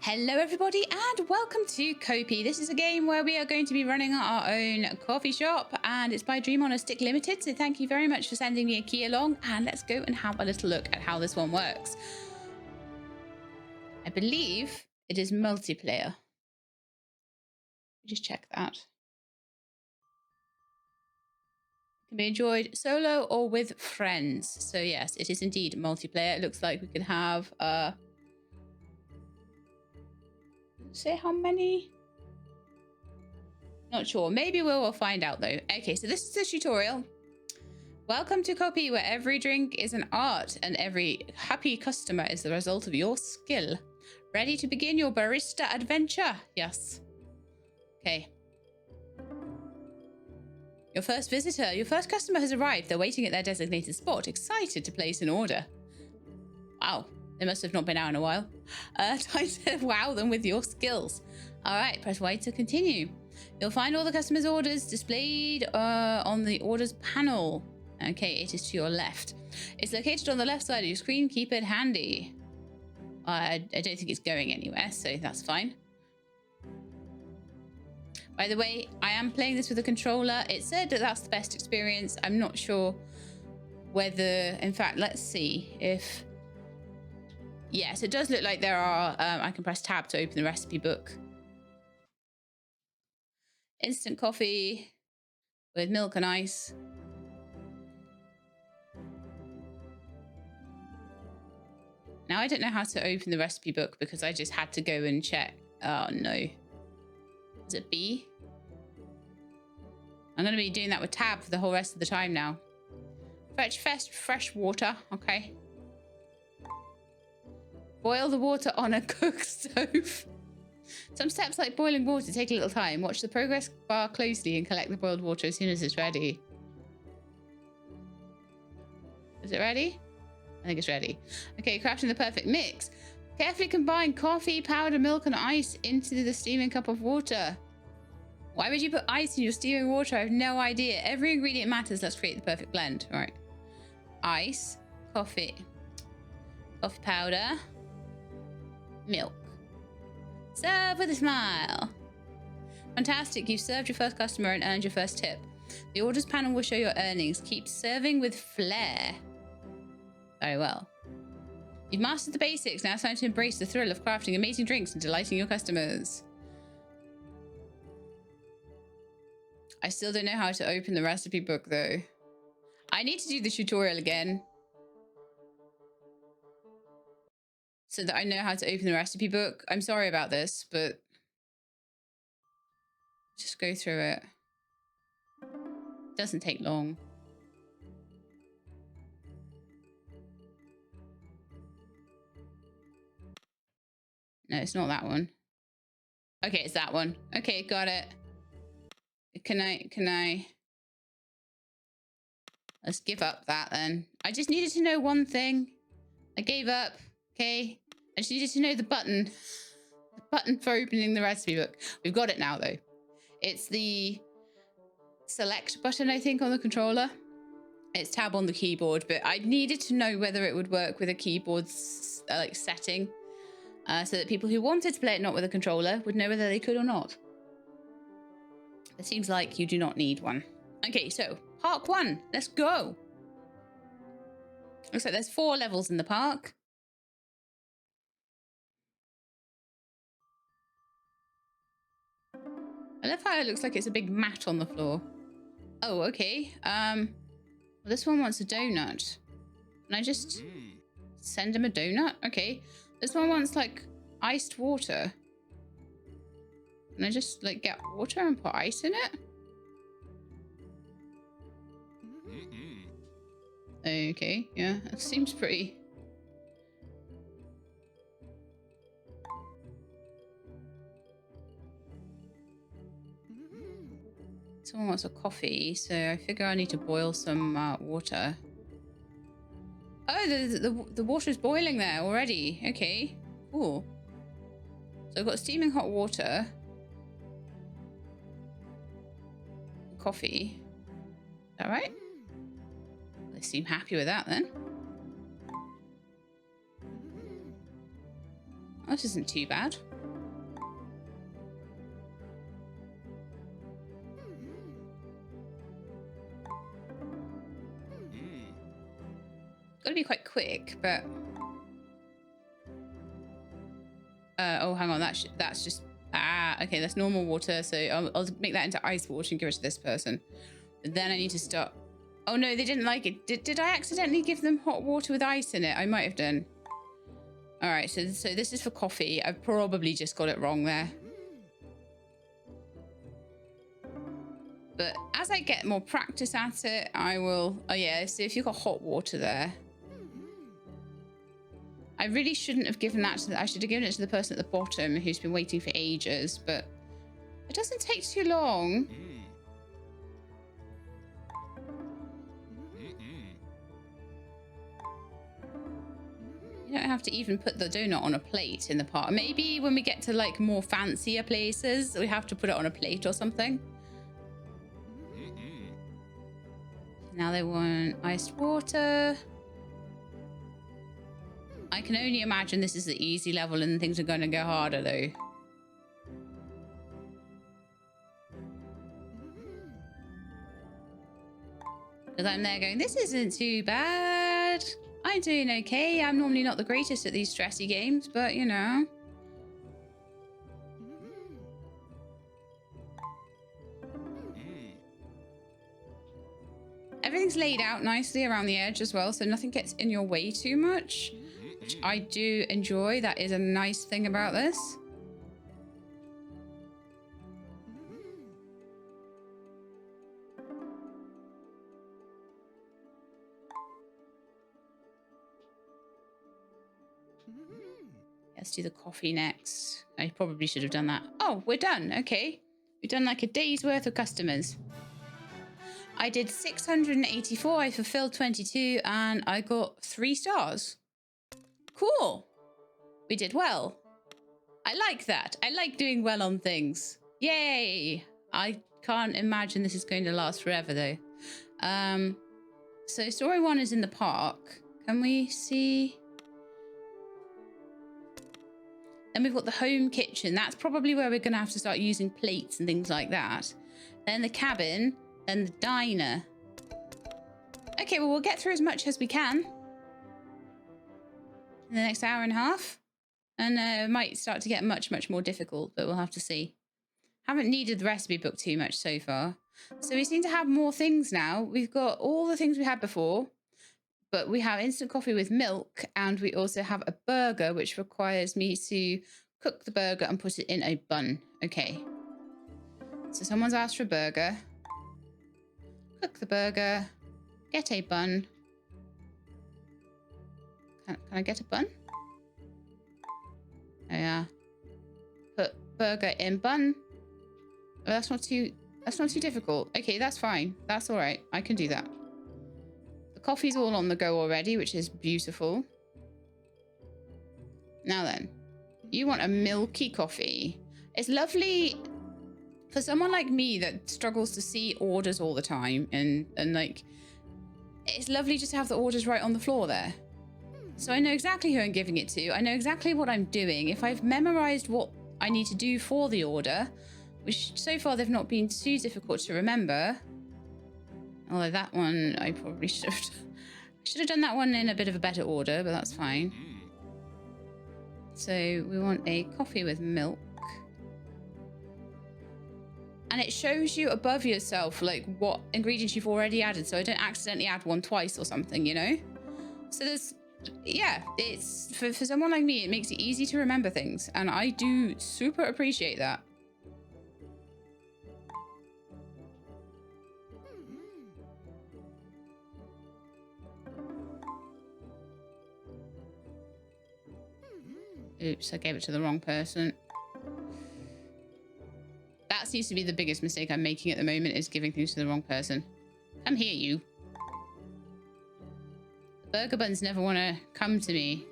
Hello everybody and welcome to Kopi. This is a game where we are going to be running our own coffee shop and it's by Dream on a Stick Limited, so thank you very much for sending me a key along and let's go and have a little look at how this one works. I believe it is multiplayer. Just check that. It can be enjoyed solo or with friends. So yes, it is indeed multiplayer. It looks like we can have say how many? Not sure. Maybe we'll find out though. Okay, so this is the tutorial. Welcome to Kopi, where every drink is an art and every happy customer is the result of your skill. Ready to begin your barista adventure? Yes. Okay. Your first visitor, your first customer has arrived. They're waiting at their designated spot, excited to place an order. Wow. They must have not been out in a while. Time to wow them with your skills. All right, press Y to continue. You'll find all the customers' orders displayed on the orders panel. Okay, it is to your left. It's located on the left side of your screen. Keep it handy. I don't think it's going anywhere, so that's fine. By the way, I am playing this with a controller. It said that that's the best experience. I'm not sure whether, in fact, let's see if... Yes, it does look like there are, I can press tab to open the recipe book. Instant coffee with milk and ice. Now I don't know how to open the recipe book because I just had to go and check. Oh no. Is it B? I'm going to be doing that with tab for the whole rest of the time now. Fetch fresh water. Okay. Boil the water on a cook stove. Some steps like boiling water take a little time. Watch the progress bar closely and collect the boiled water as soon as it's ready. Is it ready? I think it's ready. Okay, crafting the perfect mix. Carefully combine coffee, powder, milk, and ice into the steaming cup of water. Why would you put ice in your steaming water? I have no idea. Every ingredient matters. Let's create the perfect blend. All right. Ice, coffee powder, milk. Serve with a smile. Fantastic. You've served your first customer and earned your first tip. The orders panel will show your earnings. Keep serving with flair. Very well. You've mastered the basics. Now it's time to embrace the thrill of crafting amazing drinks and delighting your customers. I still don't know how to open the recipe book though. I need to do the tutorial again so that I know how to open the recipe book. I'm sorry about this, but just go through it. Doesn't take long. No, it's not that one. Okay, it's that one. Okay, got it. Can I? Let's give up that then. I just needed to know one thing. I gave up, okay? I just needed to know the button. The button for opening the recipe book. We've got it now though. It's the select button, I think, on the controller. It's tab on the keyboard, but I needed to know whether it would work with a keyboard like setting. So that people who wanted to play it not with a controller would know whether they could or not. It seems like you do not need one. Okay, so park 1, let's go. Looks like there's 4 levels in the park. I love how it looks like it's a big mat on the floor. Oh, okay. Well, this one wants a donut. Can I just send him a donut? Okay. This one wants like iced water. Can I just like get water and put ice in it? Okay, yeah, it seems pretty. Someone wants a coffee, so I figure I need to boil some water. Oh, the water's boiling there already. Okay, cool. So I've got steaming hot water. Coffee. Is that right? They seem happy with that then. This isn't too bad. quick, but oh, hang on, that's just okay, that's normal water, so I'll make that into ice water and give it to this person. But then I need to start. Oh no, they didn't like it. Did I accidentally give them hot water with ice in it? I might have done. All right, so this is for coffee. I've probably just got it wrong there. But as I get more practice at it, I will. Oh yeah, so if you've got hot water there, I really shouldn't have given that to I should have given it to the person at the bottom who's been waiting for ages, but it doesn't take too long. You don't have to even put the donut on a plate in the park. Maybe when we get to like more fancier places, we have to put it on a plate or something. Now they want iced water. I can only imagine this is the easy level and things are going to go harder though. Because I'm there going, this isn't too bad. I'm doing okay. I'm normally not the greatest at these stressy games, but you know. Everything's laid out nicely around the edge as well, so nothing gets in your way too much, which I do enjoy. That is a nice thing about this. Let's do the coffee next. I probably should have done that. Oh, we're done. Okay. We've done like a day's worth of customers. I did 684, I fulfilled 22, and I got 3 stars. Cool. We did well. I like that. I like doing well on things. Yay. I can't imagine this is going to last forever though. So story 1 is in the park. Can we see? Then we've got the home kitchen. That's probably where we're going to have to start using plates and things like that. Then the cabin. Then the diner. Okay, well, we'll get through as much as we can in the next hour and a half. And it might start to get much, much more difficult, but we'll have to see. Haven't needed the recipe book too much so far. So we seem to have more things now. We've got all the things we had before, but we have instant coffee with milk, and we also have a burger, which requires me to cook the burger and put it in a bun. Okay. So someone's asked for a burger. Cook the burger. Get a bun. Can I get a bun? Oh yeah. Put burger in bun. Oh, that's not too difficult. Okay, that's fine. That's all right. I can do that. The coffee's all on the go already, which is beautiful. Now then, you want a milky coffee. It's lovely for someone like me that struggles to see orders all the time, and like, it's lovely just to have the orders right on the floor there. So I know exactly who I'm giving it to. I know exactly what I'm doing. If I've memorized what I need to do for the order, which so far they've not been too difficult to remember. Although that one, I probably should have done that one in a bit of a better order, but that's fine. So we want a coffee with milk. And it shows you above yourself, like, what ingredients you've already added, so I don't accidentally add one twice or something, you know? So there's, yeah, it's, for someone like me, it makes it easy to remember things, and I do super appreciate that. Oops, I gave it to the wrong person. That seems to be the biggest mistake I'm making at the moment, is giving things to the wrong person. Come here, you. The burger buns never want to come to me.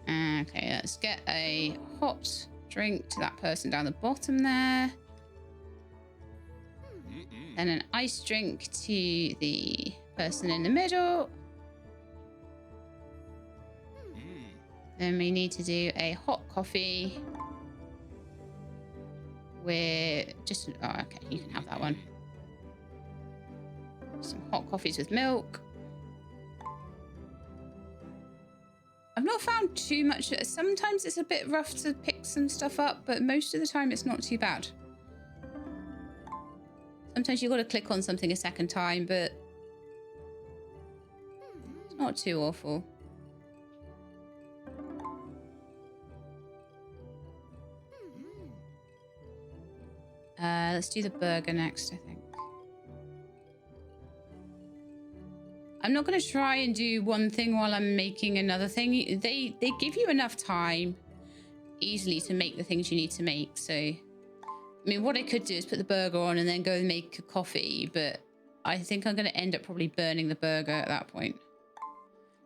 Okay, let's get a hot drink to that person down the bottom there. Then an iced drink to the person in the middle. Then we need to do a hot coffee. We're just, oh, okay, you can have that one. Some hot coffees with milk. I've not found too much. Sometimes it's a bit rough to pick some stuff up, but most of the time it's not too bad. Sometimes you've got to click on something a second time, but it's not too awful. Let's do the burger next, I think. I'm not going to try and do one thing while I'm making another thing. They give you enough time easily to make the things you need to make. So, I mean, what I could do is put the burger on and then go and make a coffee. But I think I'm going to end up probably burning the burger at that point.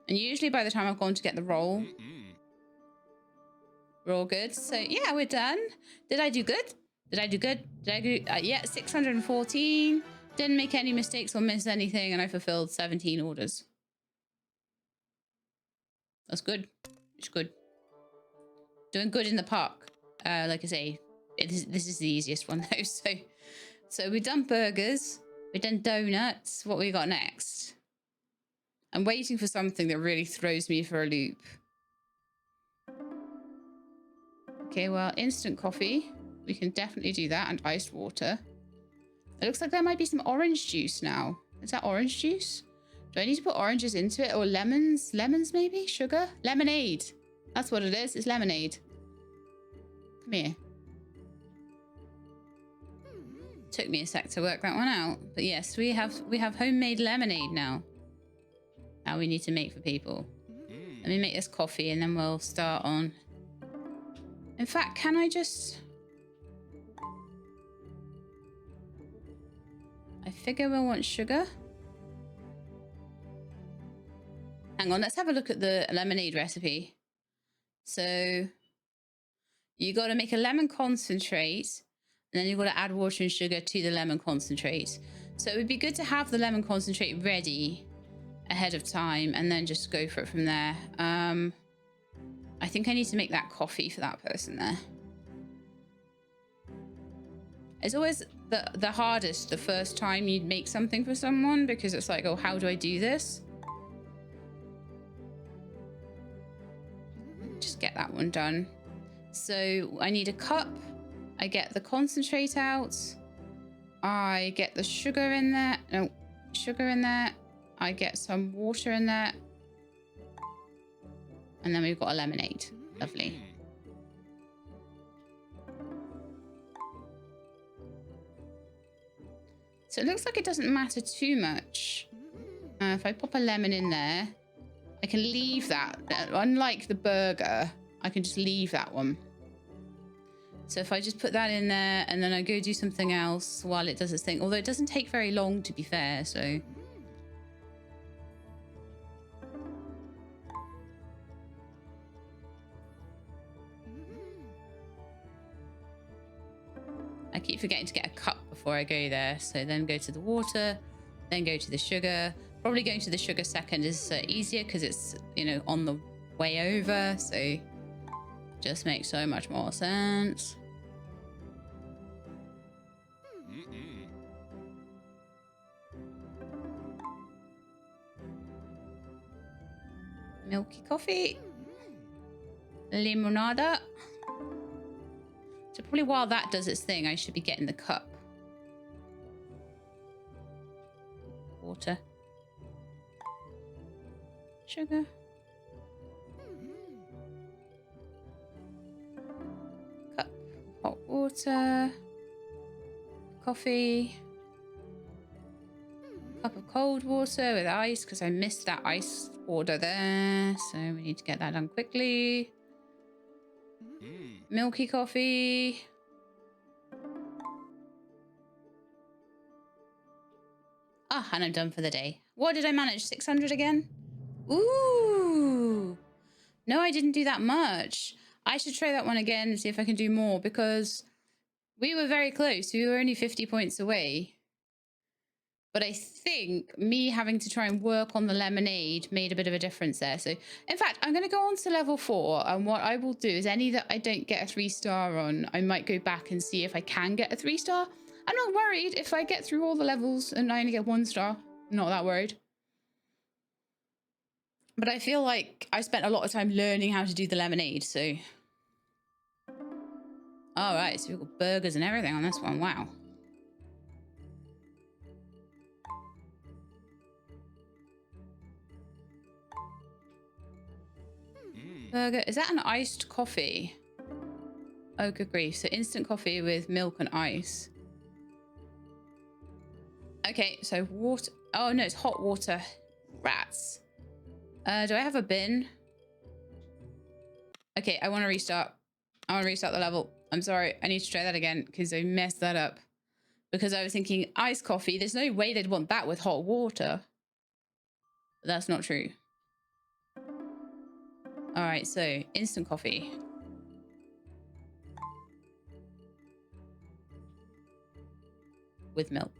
And usually by the time I've gone to get the roll, we're all good. So, yeah, we're done. Did I do good? Did I do good? Did I do... yeah, 614. Didn't make any mistakes or miss anything, and I fulfilled 17 orders. That's good. It's good. Doing good in the park. Like I say, this is the easiest one though. So we've done burgers. We've done donuts. What we got next? I'm waiting for something that really throws me for a loop. Okay, well, instant coffee. We can definitely do that, and iced water. It looks like there might be some orange juice now. Is that orange juice? Do I need to put oranges into it? Or lemons? Lemons maybe? Sugar? Lemonade. That's what it is. It's lemonade. Come here. Took me a sec to work that one out. But yes, we have homemade lemonade now. Now we need to make for people. Let me make this coffee and then we'll start on. In fact, can I just... I figure we'll want sugar. Hang on, let's have a look at the lemonade recipe. So you got to make a lemon concentrate, and then you've got to add water and sugar to the lemon concentrate. So it would be good to have the lemon concentrate ready ahead of time and then just go for it from there. I think I need to make that coffee for that person there. It's always the hardest the first time you make something for someone, because it's like, oh, how do I do this? Just get that one done. So I need a cup. I get the concentrate out. I get the sugar in there. No, sugar in there. I get some water in there. And then we've got a lemonade. Lovely. So it looks like it doesn't matter too much. If I pop a lemon in there, I can leave that. Unlike the burger, I can just leave that one. So if I just put that in there and then I go do something else while it does its thing, although it doesn't take very long to be fair, so. I keep forgetting to get a cup before I go there. So then go to the water, then go to the sugar. Probably going to the sugar second is easier because it's, you know, on the way over. So just makes so much more sense. Milky coffee. Limonada. So probably while that does its thing, I should be getting the cup. Water. Sugar. Cup. Hot water. Coffee. Cup of cold water with ice, because I missed that ice order there. So we need to get that done quickly. Milky coffee. Ah, and I'm done for the day. What did I manage? 600 again? Ooh. No, I didn't do that much. I should try that one again and see if I can do more, because we were very close. We were only 50 points away. But I think me having to try and work on the lemonade made a bit of a difference there. So, in fact, I'm going to go on to level 4. And what I will do is any that I don't get a 3-star on, I might go back and see if I can get a 3-star. I'm not worried if I get through all the levels and I only get 1 star. I'm not that worried. But I feel like I spent a lot of time learning how to do the lemonade, so... All right, so we've got burgers and everything on this one. Wow. Burger. Is that an iced coffee? Oh, good grief. So instant coffee with milk and ice. Okay, so water. Oh, no, it's hot water. Rats. Do I have a bin? Okay, I want to restart. I want to restart the level. I'm sorry. I need to try that again because I messed that up. Because I was thinking iced coffee. There's no way they'd want that with hot water. But that's not true. All right, so instant coffee. With milk.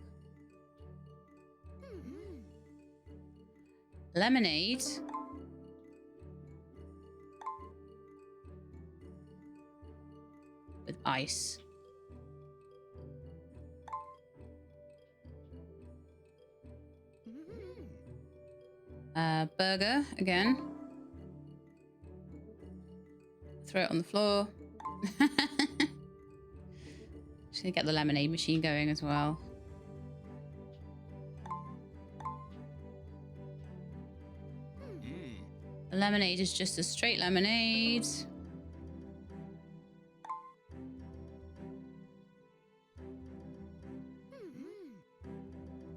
Lemonade. With ice. Burger again. Throw it on the floor. Just gonna get the lemonade machine going as well. The lemonade is just a straight lemonade.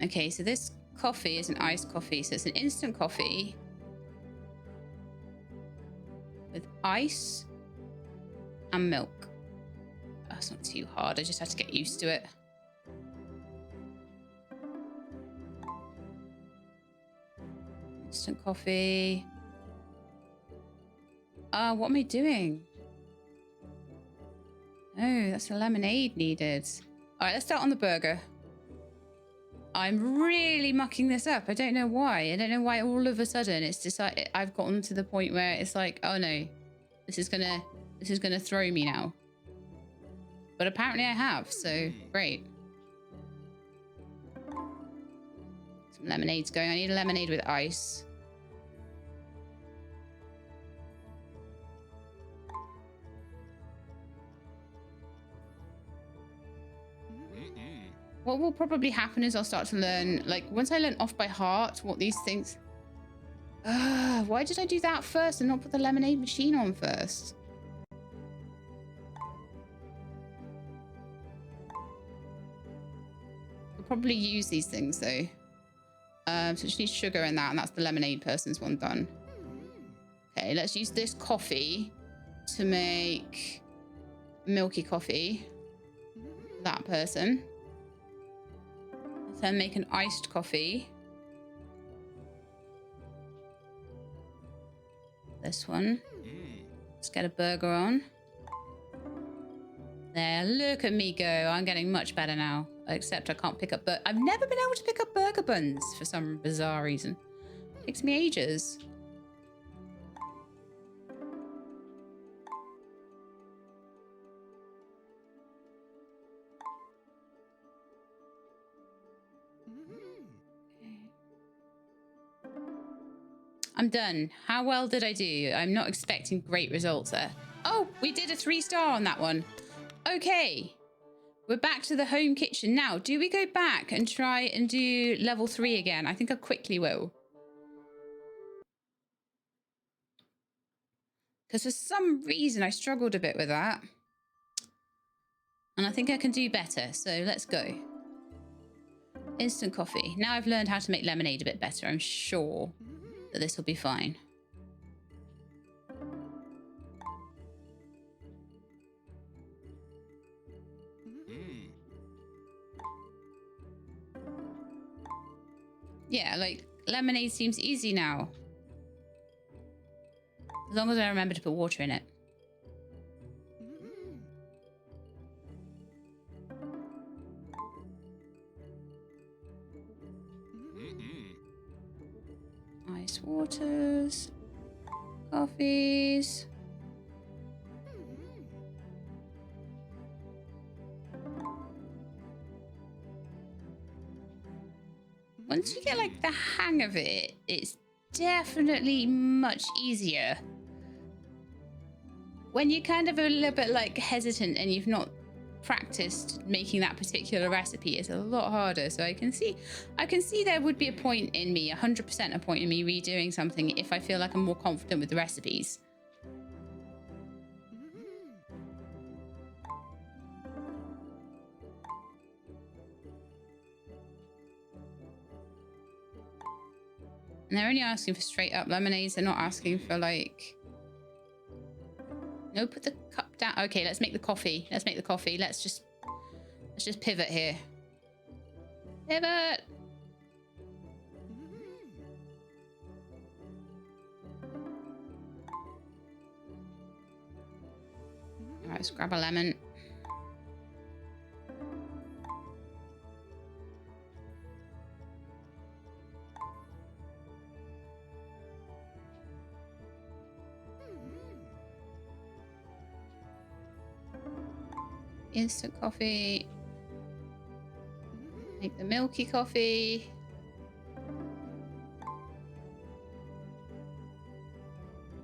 Okay, so this coffee is an iced coffee. So it's an instant coffee with ice and milk. Oh, it's not too hard. I just had to get used to it. Instant coffee. What am I doing? Oh, that's a lemonade needed. All right, let's start on the burger. I'm really mucking this up. I don't know why. I don't know why all of a sudden it's decided I've gotten to the point where it's like, oh no, this is gonna throw me now. But apparently I have, so great. Some lemonade's going. I need a lemonade with ice. What will probably happen is I'll start to learn, like, once I learn off by heart what these things... why did I do that first and not put the lemonade machine on first? I'll probably use these things, though. So just need sugar in that, and that's the lemonade person's one done. Okay, let's use this coffee to make milky coffee. That person. Then make an iced coffee. This one. Let's get a burger on. There, look at me go. I'm getting much better now. Except I can't pick up... I've never been able to pick up burger buns for some bizarre reason. It takes me ages. I'm done. How well did I do? I'm not expecting great results there. Oh, we did a 3-star on that one. Okay. We're back to the home kitchen now. Do we go back and try and do level 3 again? I think I quickly will. Because for some reason I struggled a bit with that. And I think I can do better. So let's go. Instant coffee. Now I've learned how to make lemonade a bit better. I'm sure that this will be fine. Yeah, like lemonade seems easy now. As long as I remember to put water in it. Ice waters, coffees. Once you get like the hang of it, it's definitely much easier. When you're kind of a little bit like hesitant and you've not practiced making that particular recipe, it's a lot harder. So I can see there would be a point in me, 100% a point in me redoing something if I feel like I'm more confident with the recipes. And they're only asking for straight up lemonades. They're not asking for like... No, put the cup down. Okay, let's make the coffee. Let's make the coffee. Let's just pivot here. Pivot! Alright, let's grab a lemon. Instant coffee. Make the milky coffee.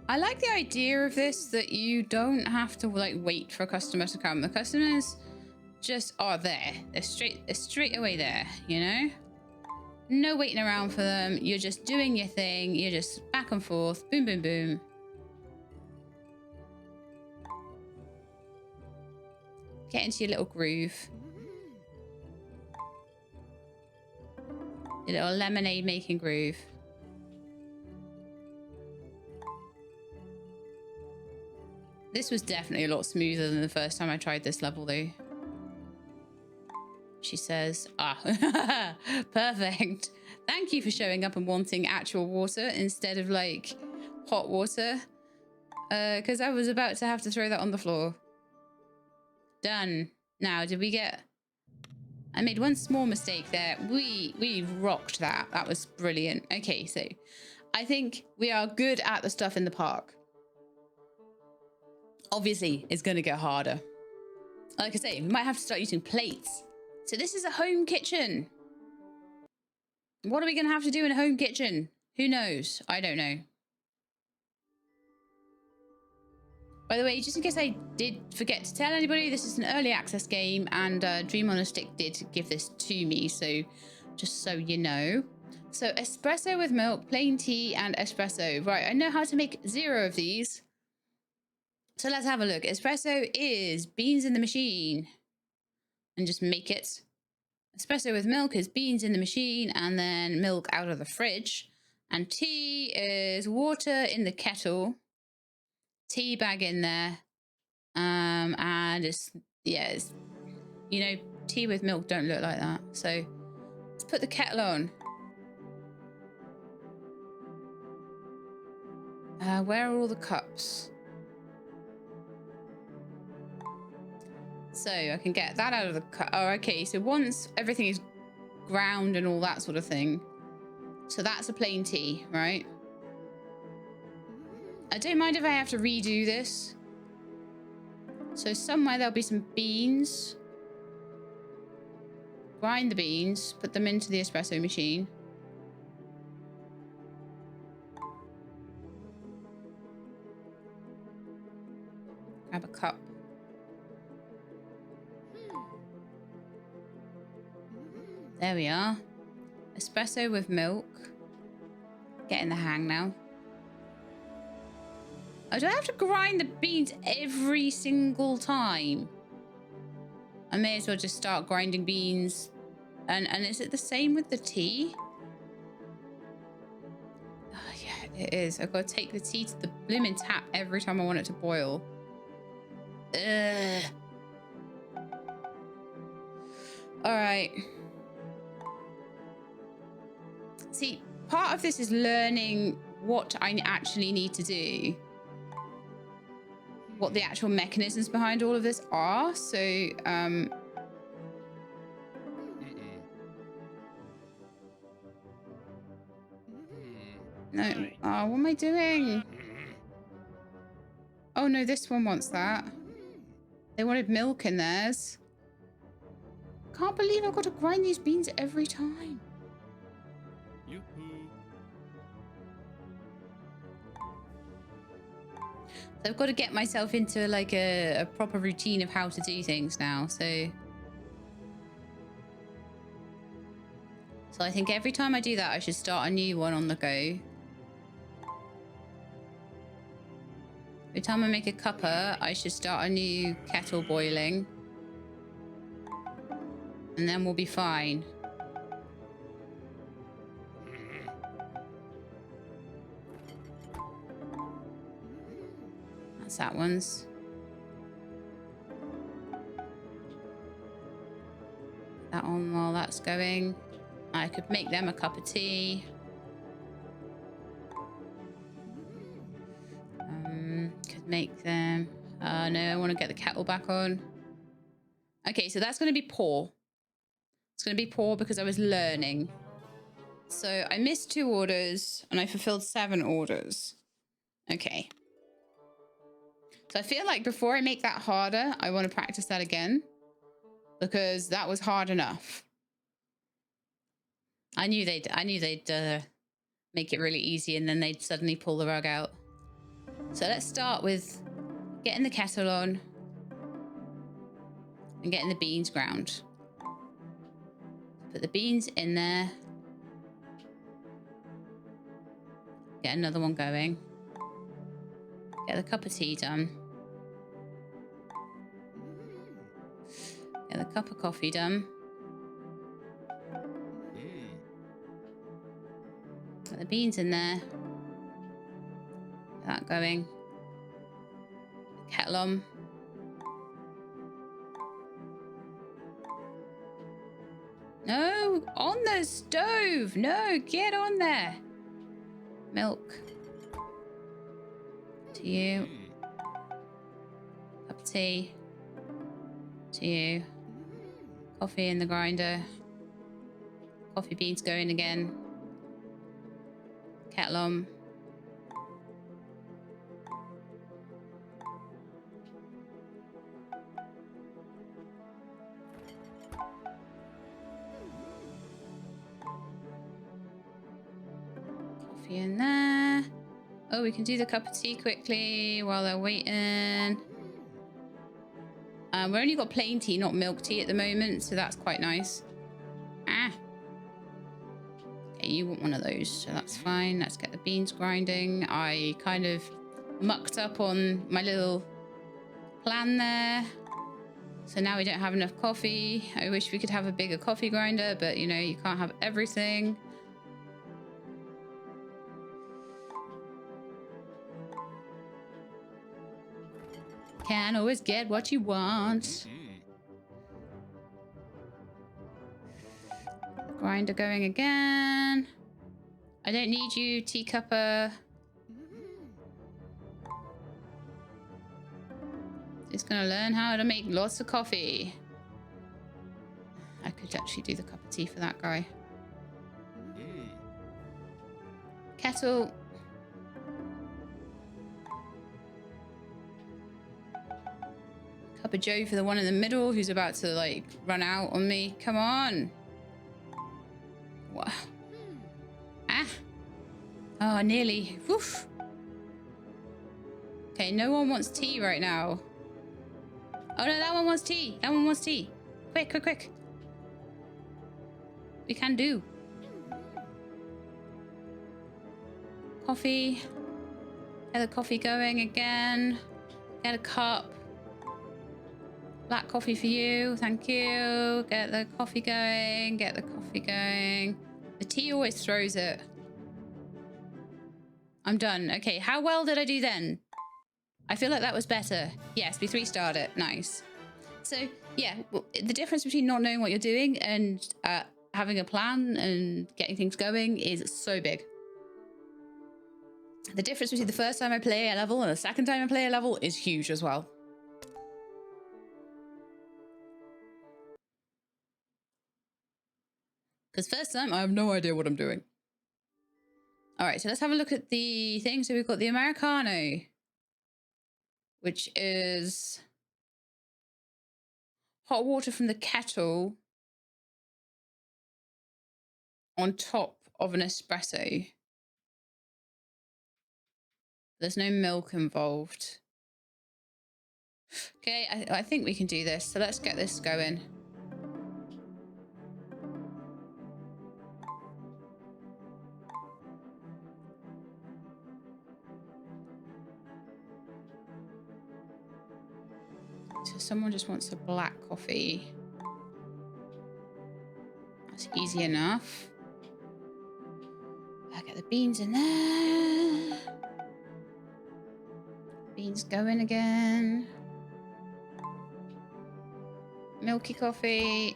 I like the idea of this, that you don't have to like wait for a customer to come. The customers just are there. They're straight away there, you know? No waiting around for them. You're just doing your thing. You're just back and forth. Boom, boom, boom. Get into your little groove. Your little lemonade making groove. This was definitely a lot smoother than the first time I tried this level though. She says, ah, perfect. Thank you for showing up and wanting actual water instead of like hot water. Because I was about to have to throw that on the floor. Done. Now, did we get... I made one small mistake there. We rocked that. That was brilliant. Okay, so I think we are good at the stuff in the park. Obviously, it's going to get harder. Like I say, we might have to start using plates. So this is a home kitchen. What are we going to have to do in a home kitchen? Who knows? I don't know. By the way, just in case I did forget to tell anybody, this is an early access game and Dream on a Stick did give this to me, so just so you know. So espresso with milk, plain tea and espresso. Right, I know how to make 0 of these. So let's have a look. Espresso is beans in the machine and just make it. Espresso with milk is beans in the machine and then milk out of the fridge. And tea is water in the kettle. Tea bag in there, and it's you know, tea with milk don't look like that. So let's put the kettle on. Where are all the cups? So I can get that out of the cup. Oh, okay. So once everything is ground and all that sort of thing, so that's a plain tea, right? I don't mind if I have to redo this. So somewhere there'll be some beans. Grind the beans, put them into the espresso machine. Grab a cup. There we are. Espresso with milk. Getting the hang now. Oh, do I have to grind the beans every single time? I may as well just start grinding beans. And is it the same with the tea? Oh, yeah, it is. I've got to take the tea to the blooming tap every time I want it to boil. Ugh. All right. See, part of this is learning what I actually need to do. What the actual mechanisms behind all of this are. So, no. Oh, what am I doing? Oh, no, this one wants that. They wanted milk in theirs. Can't believe I've got to grind these beans every time. I've got to get myself into like a proper routine of how to do things now. So I think every time I do that, I should start a new one on the go. Every time I make a cuppa, I should start a new kettle boiling. And then we'll be fine. That's that one's. That on while that's going. I could make them a cup of tea. Could make them... no, I want to get the kettle back on. Okay, so that's going to be poor. It's going to be poor because I was learning. So I missed 2 orders and I fulfilled 7 orders. Okay. So I feel like before I make that harder, I want to practice that again. Because that was hard enough. I knew they'd make it really easy and then they'd suddenly pull the rug out. So let's start with getting the kettle on and getting the beans ground. Put the beans in there. Get another one going. Get the cup of tea done. Get the cup of coffee done. Get the beans in there. Get that going. Kettle on. No, on the stove. No, get on there. Milk. To you. Cup of tea. To you. Coffee in the grinder. Coffee beans going again. Kettle on. Coffee in there. Oh, we can do the cup of tea quickly while they're waiting. We've only got plain tea, not milk tea at the moment, so that's quite nice. Ah. Okay, you want one of those, so that's fine. Let's get the beans grinding. I kind of mucked up on my little plan there. So now we don't have enough coffee. I wish we could have a bigger coffee grinder, but you know, you can't have everything. Can't always get what you want. Grinder going again. I don't need you, teacupper. It's gonna learn how to make lots of coffee. I could actually do the cup of tea for that guy. Kettle. Cup of joe for the one in the middle who's about to like run out on me. Come on. What? Ah. Oh, nearly. Woof. Okay, no one wants tea right now. Oh no, that one wants tea. That one wants tea. Quick, quick, quick. We can do. Coffee. Get the coffee going again. Get a cup. Black coffee for you. Thank you. Get the coffee going. Get the coffee going. The tea always throws it. I'm done. Okay, how well did I do then? I feel like that was better. Yes, we 3-starred it. Nice. So, yeah, well, the difference between not knowing what you're doing and having a plan and getting things going is so big. The difference between the first time I play a level and the second time I play a level is huge as well. Because first time, I have no idea what I'm doing. All right, so let's have a look at the thing. So we've got the Americano, which is hot water from the kettle on top of an espresso. There's no milk involved. Okay, I think we can do this. So let's get this going. So someone just wants a black coffee. That's easy enough. I'll get the beans in there. Beans going again. Milky coffee.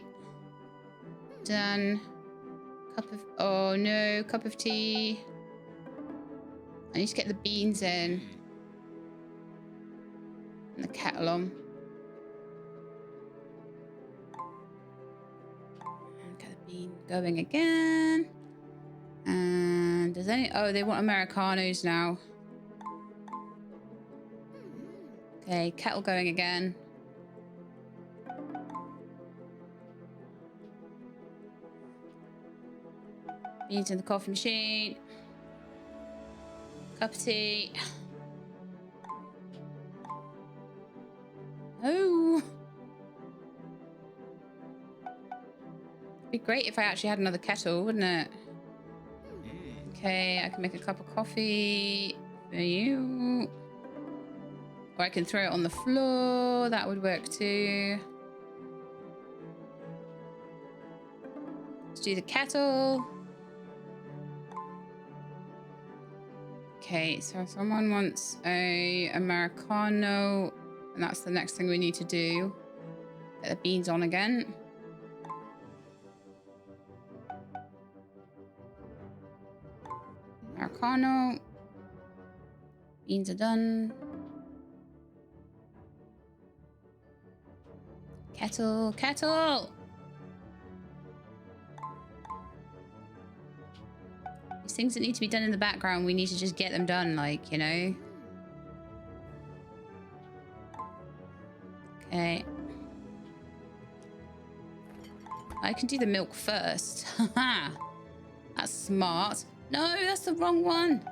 Done. Cup of, oh no, cup of tea. I need to get the beans in. And the kettle on. And get the bean going again. And does any, oh, they want Americanos now. Okay, kettle going again. Beans in the coffee machine. Cup of tea. Oh. It'd be great if I actually had another kettle, wouldn't it? Okay, I can make a cup of coffee for you. Or I can throw it on the floor. That would work too. Let's do the kettle. Okay, so someone wants a Americano, and that's the next thing we need to do. Get the beans on again. Americano. Beans are done. Kettle, kettle! These things that need to be done in the background, we need to just get them done, like, you know? Okay. I can do the milk first. Haha! That's smart. No, that's the wrong one.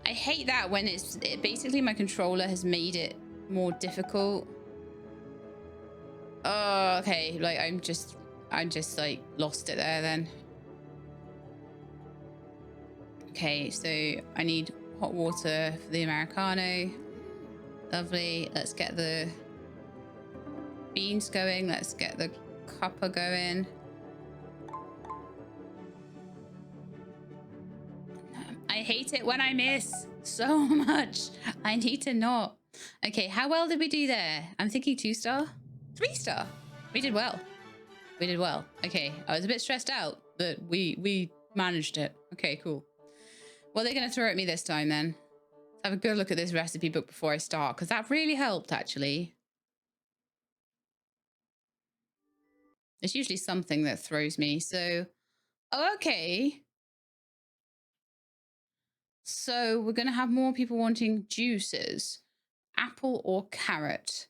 I hate that when it's basically my controller has made it more difficult. Oh, okay. Like I'm just like lost it there then. Okay, so I need hot water for the Americano. Lovely. Let's get the beans going. Let's get the cuppa going. I hate it when I miss so much. I need to not. Okay, how well did we do there? I'm thinking 2-star, 3-star. We did well. We did well. Okay, I was a bit stressed out, but we managed it. Okay, cool. What are they going to throw at me this time then? Let's have a good look at this recipe book before I start, because that really helped actually. It's usually something that throws me. So, oh, okay. So we're going to have more people wanting juices. Apple or carrot?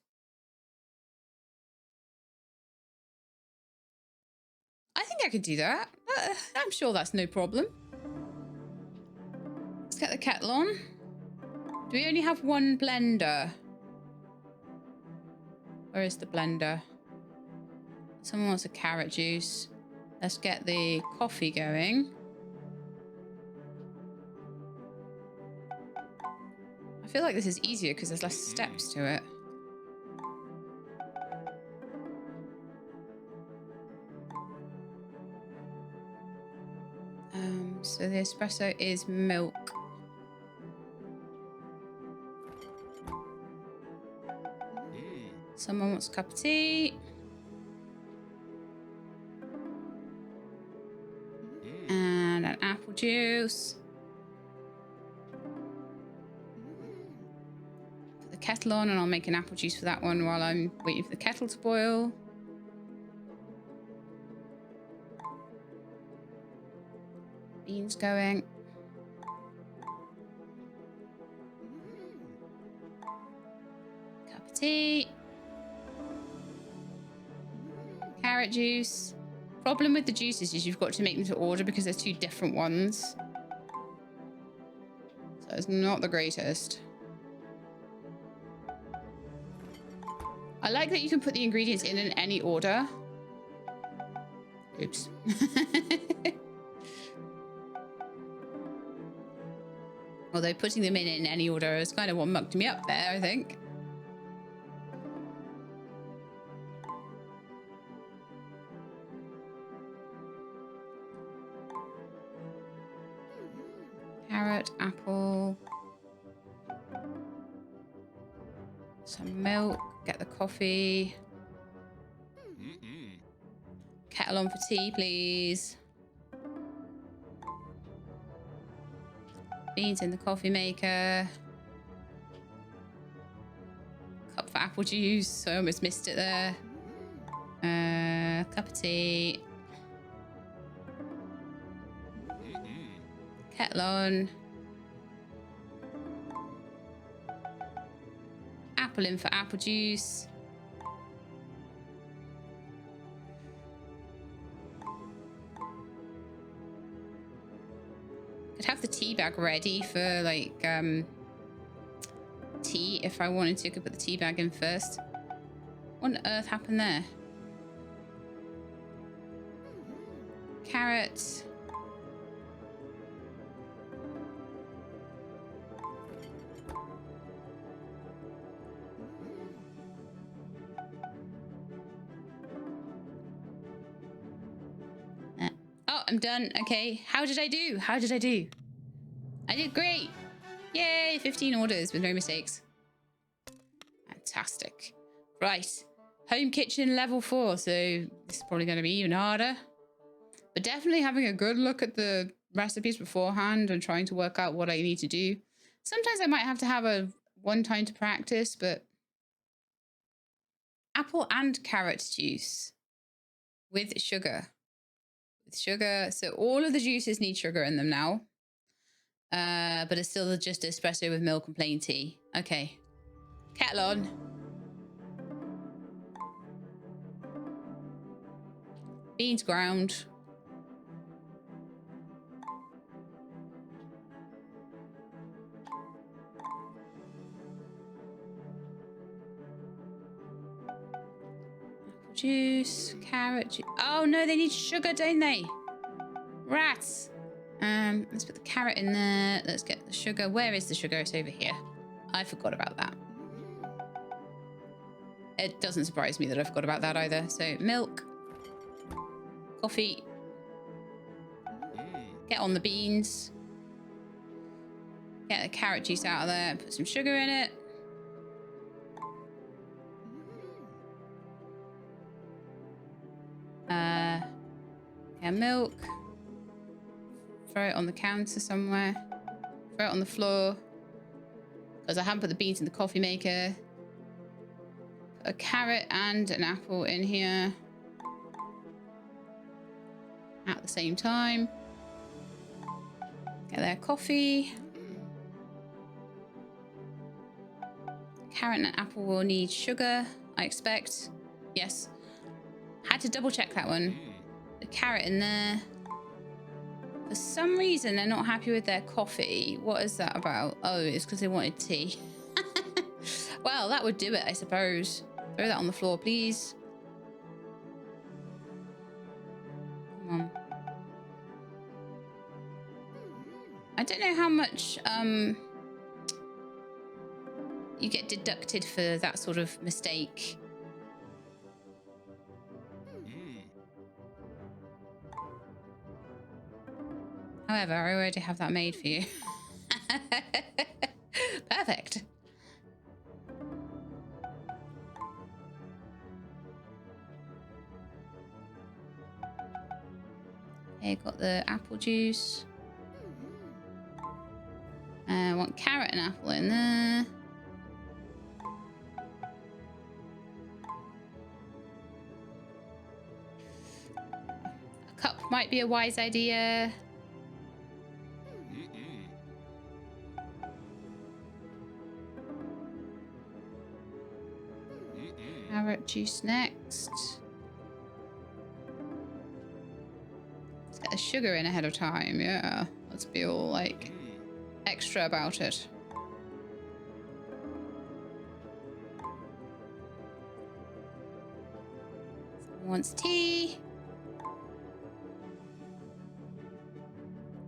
I think I could do that. I'm sure that's no problem. Let's get the kettle on. Do we only have one blender? Where is the blender? Someone wants a carrot juice. Let's get the coffee going. I feel like this is easier because there's less steps to it. So the espresso is milk. Someone wants a cup of tea. And an apple juice. Put the kettle on and I'll make an apple juice for that one while I'm waiting for the kettle to boil. Beans going. Cup of tea. Carrot juice. Problem with the juices is you've got to make them to order because there's 2 different ones. So it's not the greatest. I like that you can put the ingredients in any order. Oops. Although putting them in any order is kind of what mucked me up there, I think. Carrot, apple. Some milk. Get the coffee. Kettle on for tea, please. Beans in the coffee maker. Cup for apple juice. I almost missed it there. Cup of tea. Kettle on. Apple in for apple juice. Could have the tea bag ready for like tea if I wanted to. Could put the tea bag in first. What on earth happened there? Carrot. Oh, I'm done. Okay. How did I do? How did I do? I did great. Yay, 15 orders with no mistakes. Fantastic. Right. Home kitchen level 4. So this is probably going to be even harder. But definitely having a good look at the recipes beforehand and trying to work out what I need to do. Sometimes I might have to have a one time to practice, but apple and carrot juice with sugar. With sugar. So all of the juices need sugar in them now. But it's still just espresso with milk and plain tea. Okay. Kettle on. Beans ground. Apple juice, carrot juice. Oh no, they need sugar, don't they? Rats. Let's put the carrot in there. Let's get the sugar. Where is the sugar? It's over here. I forgot about that. It doesn't surprise me that I forgot about that either. So milk, coffee, get on the beans, get the carrot juice out of there, put some sugar in it. Yeah, milk. Throw it on the counter somewhere. Throw it on the floor. Because I haven't put the beans in the coffee maker. Put a carrot and an apple in here. At the same time. Get their coffee. Carrot and apple will need sugar, I expect. Yes. Had to double check that one. The carrot in there. For some reason, they're not happy with their coffee. What is that about? Oh, it's because they wanted tea. Well, that would do it, I suppose. Throw that on the floor, please. Come on. I don't know how much you get deducted for that sort of mistake. However, I already have that made for you. Perfect. Okay, got the apple juice. I want carrot and apple in there. A cup might be a wise idea. Carrot juice next. Let's get the sugar in ahead of time. Yeah, let's be all like extra about it. Wants tea.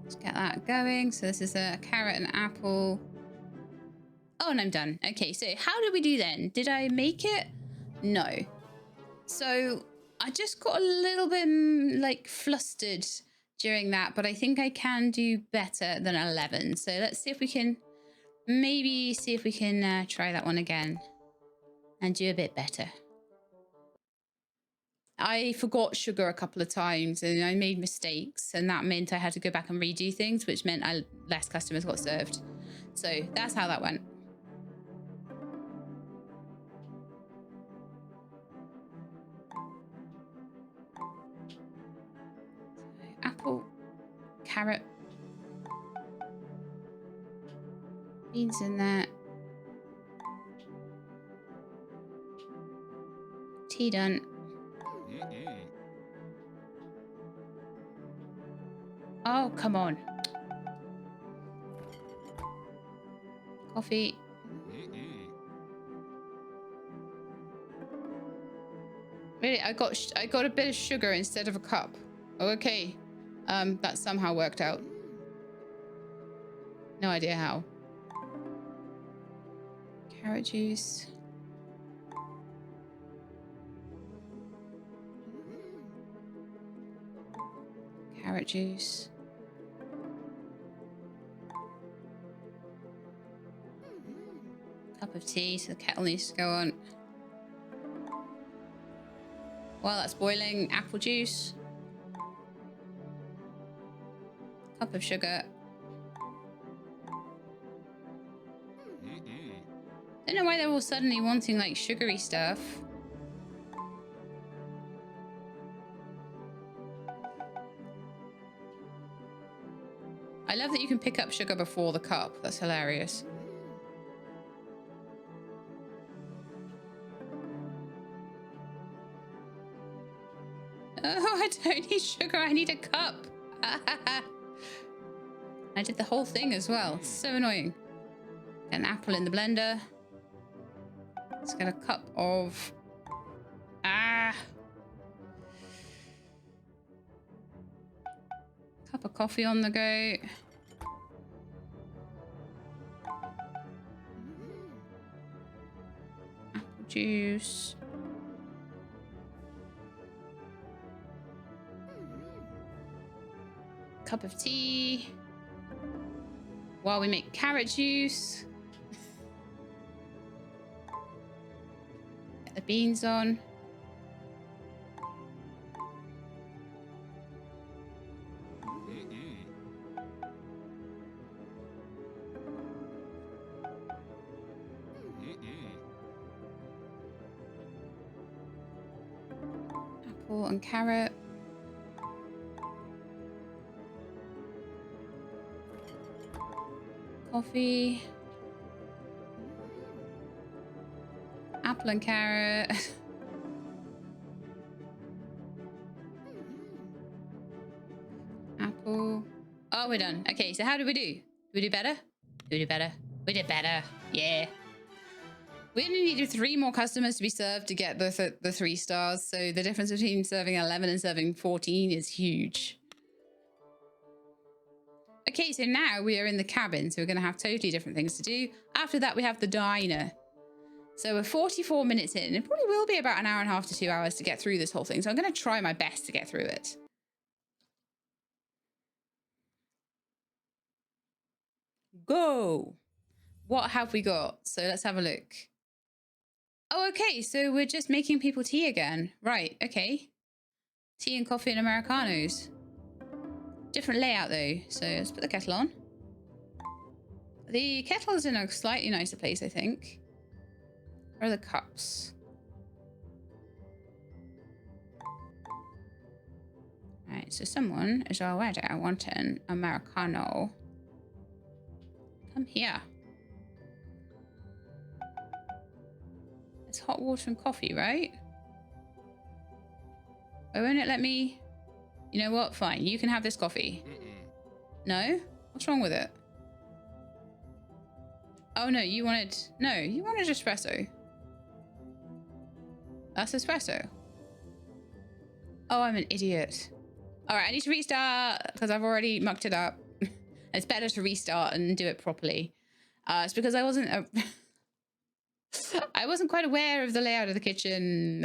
Let's get that going. So this is a carrot and apple. Oh, and I'm done. Okay, so how did we do then? Did I make it? No. So I just got a little bit like flustered during that, but I think I can do better than 11. So let's see if we can try that one again and do a bit better. I forgot sugar a couple of times and I made mistakes, and that meant I had to go back and redo things, which meant less customers got served. So that's how that went. Apple, carrot, beans in there. Tea done. Oh, come on. Coffee. Really, I got a bit of sugar instead of a cup. Oh, okay. That somehow worked out. No idea how. Carrot juice. Carrot juice. Cup of tea, so the kettle needs to go on. While that's boiling, apple juice. Cup of sugar. Don't know why they're all suddenly wanting like sugary stuff. I love that you can pick up sugar before the cup. That's hilarious. Oh, I don't need sugar. I need a cup. I did the whole thing as well. So annoying. Get an apple in the blender. Let's get a cup of... Cup of coffee on the go. Apple juice. Cup of tea. While we make carrot juice. Get the beans on. Apple and carrot. Coffee. Apple and carrot. Apple. Oh, we're done. Okay, so how did we do? Did we do better? Did we do better? We did better. Yeah. We only needed 3 more customers to be served to get the 3 stars. So the difference between serving 11 and serving 14 is huge. Okay, so now we are in the cabin. So we're going to have totally different things to do. After that, we have the diner. So we're 44 minutes in. It probably will be about an hour and a half to 2 hours to get through this whole thing. So I'm going to try my best to get through it. Go. What have we got? So let's have a look. Oh, okay. So we're just making people tea again. Right. Okay. Tea and coffee and Americanos. Different layout though. So let's put the kettle on. The kettle is in a slightly nicer place, I think. Where are the cups? Right. So someone is already wanting Americano. Come here. It's hot water and coffee, right? Why won't it let me? You know what? Fine. You can have this coffee. No? What's wrong with it? Oh, no. You wanted espresso. That's espresso. Oh, I'm an idiot. All right, I need to restart because I've already mucked it up. It's better to restart and do it properly. It's because I wasn't I wasn't quite aware of the layout of the kitchen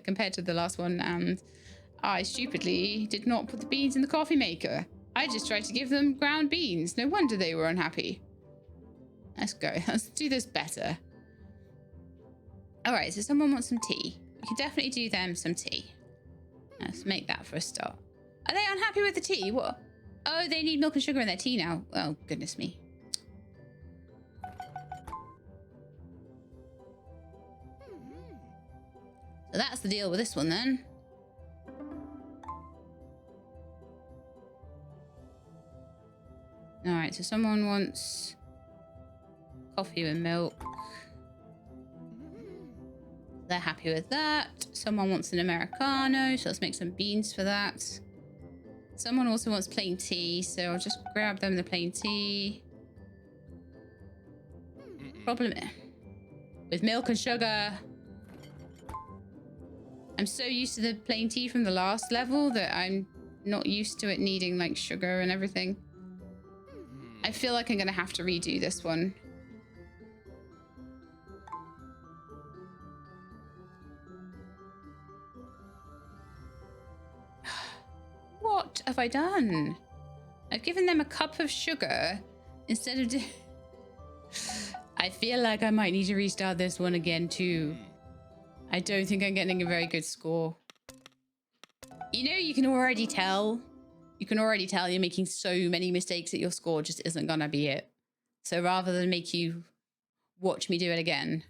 compared to the last one, and I stupidly did not put the beans in the coffee maker. I just tried to give them ground beans. No wonder they were unhappy. Let's go. Let's do this better. All right, so someone wants some tea. We can definitely do them some tea. Let's make that for a start. Are they unhappy with the tea? What? Oh, they need milk and sugar in their tea now. Oh, goodness me. So that's the deal with this one then. All right, so someone wants coffee with milk. They're happy with that. Someone wants an Americano, so let's make some beans for that. Someone also wants plain tea, so I'll just grab them the plain tea. Problem with milk and sugar. I'm so used to the plain tea from the last level that I'm not used to it needing like sugar and everything. I feel like I'm gonna have to redo this one. What have I done? I've given them a cup of sugar instead of... I feel like I might need to restart this one again too. I don't think I'm getting a very good score. You know, you can already tell. You can already tell you're making so many mistakes that your score just isn't gonna be it. So rather than make you watch me do it again.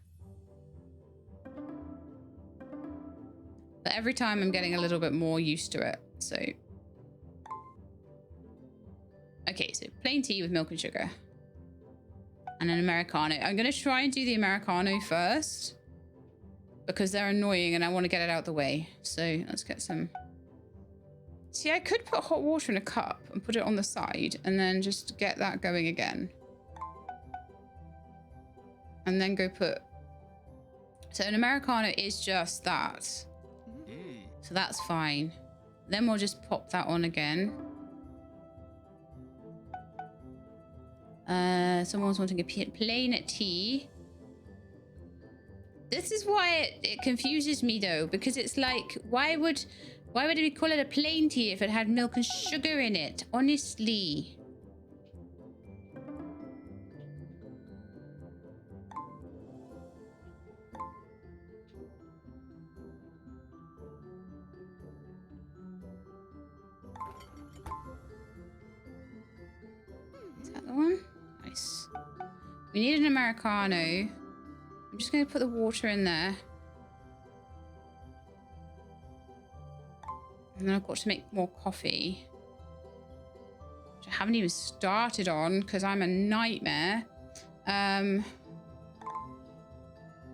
But every time I'm getting a little bit more used to it, so... Okay, so plain tea with milk and sugar. And an Americano. I'm gonna try and do the Americano first, because they're annoying and I want to get it out the way. So let's get some... See, I could put hot water in a cup and put it on the side and then just get that going again. And then go put... So an Americano is just that. So that's fine. Then we'll just pop that on again. Someone's wanting a plain tea. This is why it confuses me though, because it's like, why would we call it a plain tea if it had milk and sugar in it? Honestly. Is that the one? Nice. We need an Americano. I'm just going to put the water in there. And then I've got to make more coffee. Which I haven't even started on because I'm a nightmare. An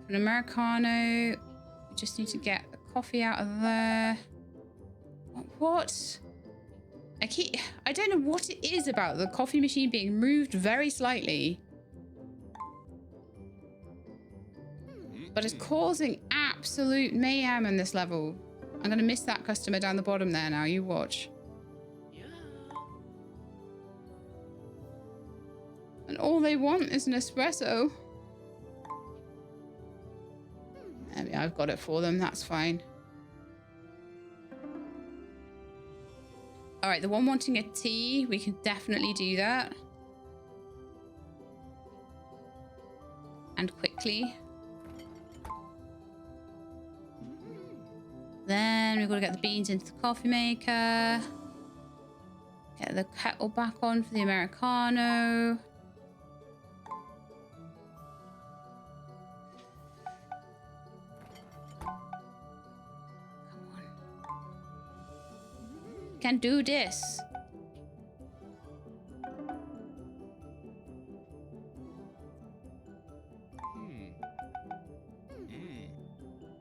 Americano. We just need to get the coffee out of there. What? I don't know what it is about the coffee machine being moved very slightly. But it's causing absolute mayhem in this level. I'm going to miss that customer down the bottom there now. You watch. Yeah. And all they want is an espresso. I mean, I've got it for them. That's fine. All right, the one wanting a tea, we can definitely do that. And quickly. Then we've got to get the beans into the coffee maker. Get the kettle back on for the Americano. Come on. Can do this.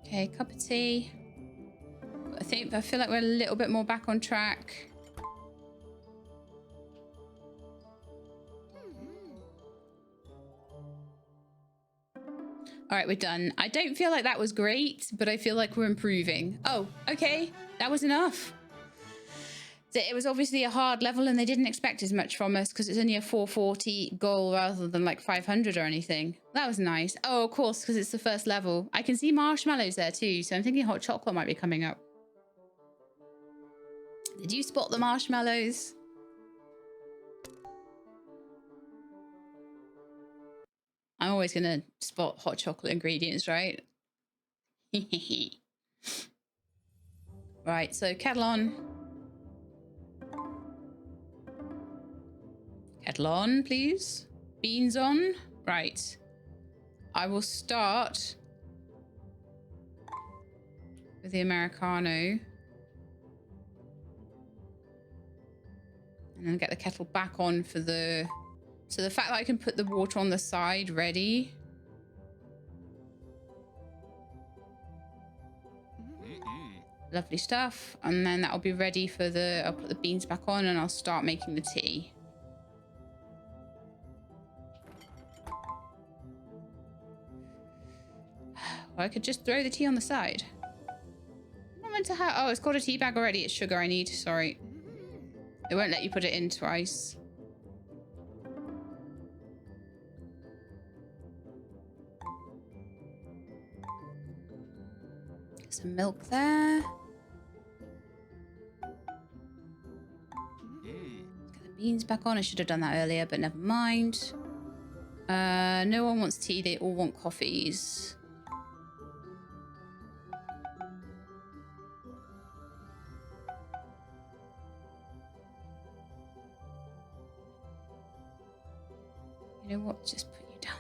Okay, cup of tea. I feel like we're a little bit more back on track. All right, we're done. I don't feel like that was great, but I feel like we're improving. Oh, okay. That was enough. So it was obviously a hard level and they didn't expect as much from us because it's only a 440 goal rather than like 500 or anything. That was nice. Oh, of course, because it's the first level. I can see marshmallows there too, so I'm thinking hot chocolate might be coming up. Did you spot the marshmallows? I'm always going to spot hot chocolate ingredients, right? Right, so kettle on. Kettle on, please. Beans on. Right. I will start with the Americano. And then get the kettle back on for the... So the fact that I can put the water on the side ready. Lovely stuff. And then that'll be ready for the... I'll put the beans back on and I'll start making the tea. Or I could just throw the tea on the side. I'm meant to have... Oh, it's got a tea bag already. It's sugar I need. Sorry. It won't let you put it in twice. Get some milk there. Get the beans back on. I should have done that earlier, but never mind. No one wants tea. They all want coffees. You know what? Just put you down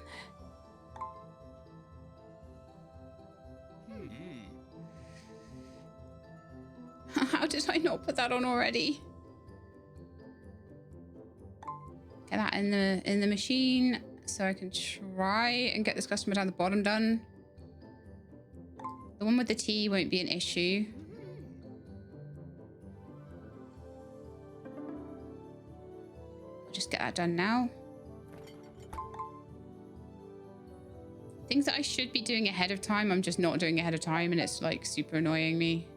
there. How did I not put that on already? Get that in the machine so I can try and get this customer down the bottom done. The one with the tea won't be an issue. I'll just get that done now. Things that I should be doing ahead of time, I'm just not doing ahead of time, and it's like super annoying me.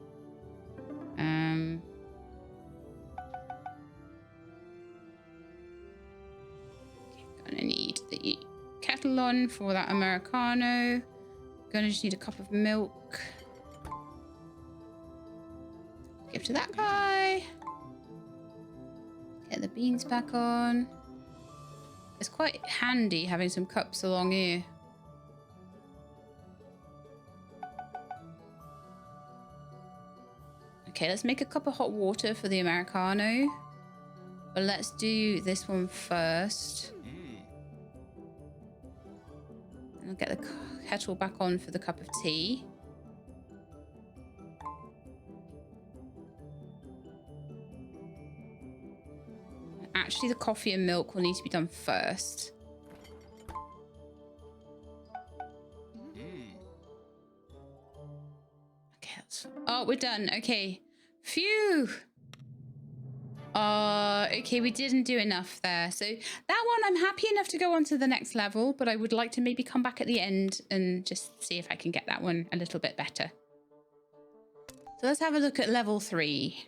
Gonna need the kettle on for that Americano. Gonna just need a cup of milk. Give to that guy. Get the beans back on. It's quite handy having some cups along here. Okay, let's make a cup of hot water for the Americano. But let's do this one first. And I'll get the kettle back on for the cup of tea. Actually, the coffee and milk will need to be done first. Okay, oh, we're done. Okay. Phew. Okay, we didn't do enough there. So that one, I'm happy enough to go on to the next level, but I would like to maybe come back at the end and just see if I can get that one a little bit better. So let's have a look at level 3.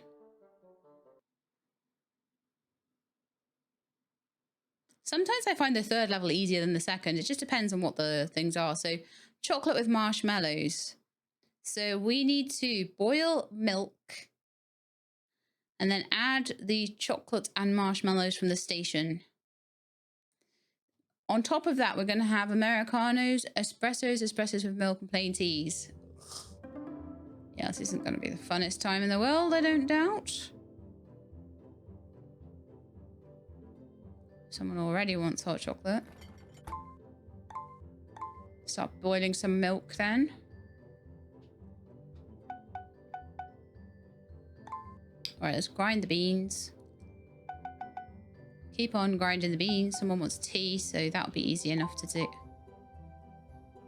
Sometimes I find the third level easier than the second. It just depends on what the things are. So chocolate with marshmallows. So we need to boil milk and then add the chocolate and marshmallows from the station. On top of that, we're going to have Americanos, espressos with milk, and plain teas. Yeah, this isn't going to be the funnest time in the world, I don't doubt. Someone already wants hot chocolate. Start boiling some milk then. All right, let's grind the beans. Keep on grinding the beans. Someone wants tea, so that'll be easy enough to do.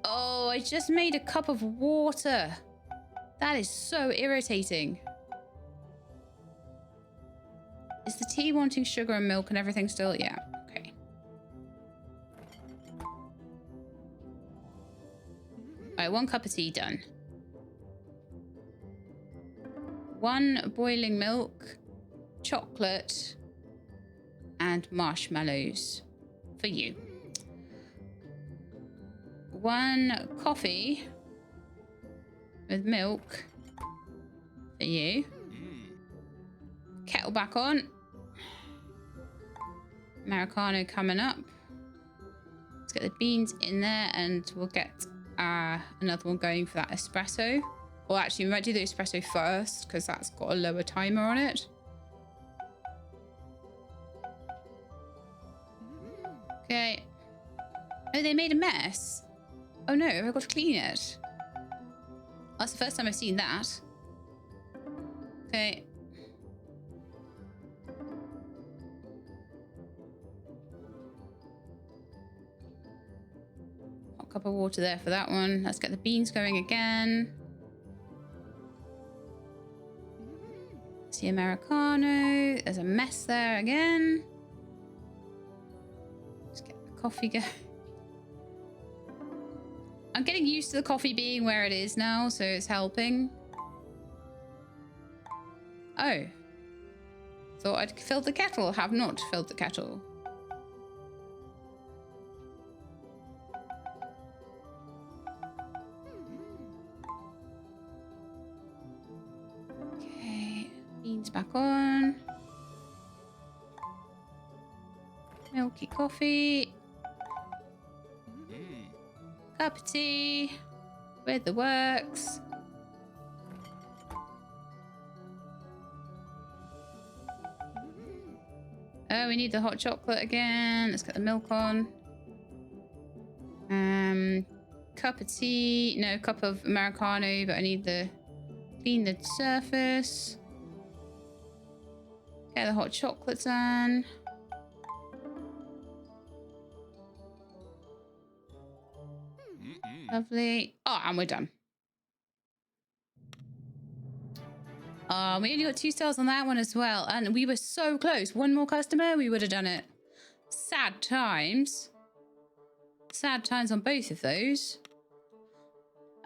Oh, I just made a cup of water. That is so irritating. Is the tea wanting sugar and milk and everything still? Yeah, okay. Right, 1 cup of tea done. 1 boiling milk, chocolate, and marshmallows for you. 1 coffee with milk for you. Kettle back on. Americano coming up. Let's get the beans in there and we'll get another one going for that espresso. Or actually, we might do the espresso first because that's got a lower timer on it. Okay. Oh, they made a mess. Oh no, have I got to clean it? That's the first time I've seen that. Okay. Hot cup of water there for that one. Let's get the beans going again. It's the Americano. There's a mess there again. Let's get the coffee going. I'm getting used to the coffee being where it is now, so it's helping. Oh. Thought I'd filled the kettle. Have not filled the kettle. Okay. Beans back on. Milky coffee. Cup of tea with the works. Oh, we need the hot chocolate again. Let's get the milk on. Cup of tea. No, cup of Americano, but I need the clean the surface. Get the hot chocolates on. Lovely. Oh, and we're done. We only got 2 stars on that one as well. And we were so close. 1 more customer, we would have done it. Sad times. Sad times on both of those.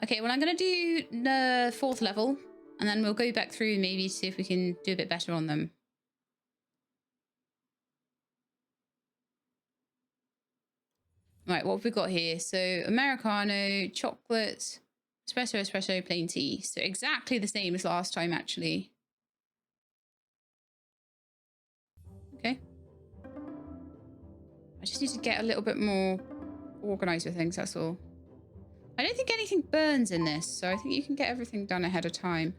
Okay, well, I'm going to do the 4th level. And then we'll go back through maybe see if we can do a bit better on them. Right, what have we got here? So, Americano, chocolate, espresso, plain tea. So, exactly the same as last time, actually. Okay. I just need to get a little bit more organized with things, that's all. I don't think anything burns in this, so I think you can get everything done ahead of time.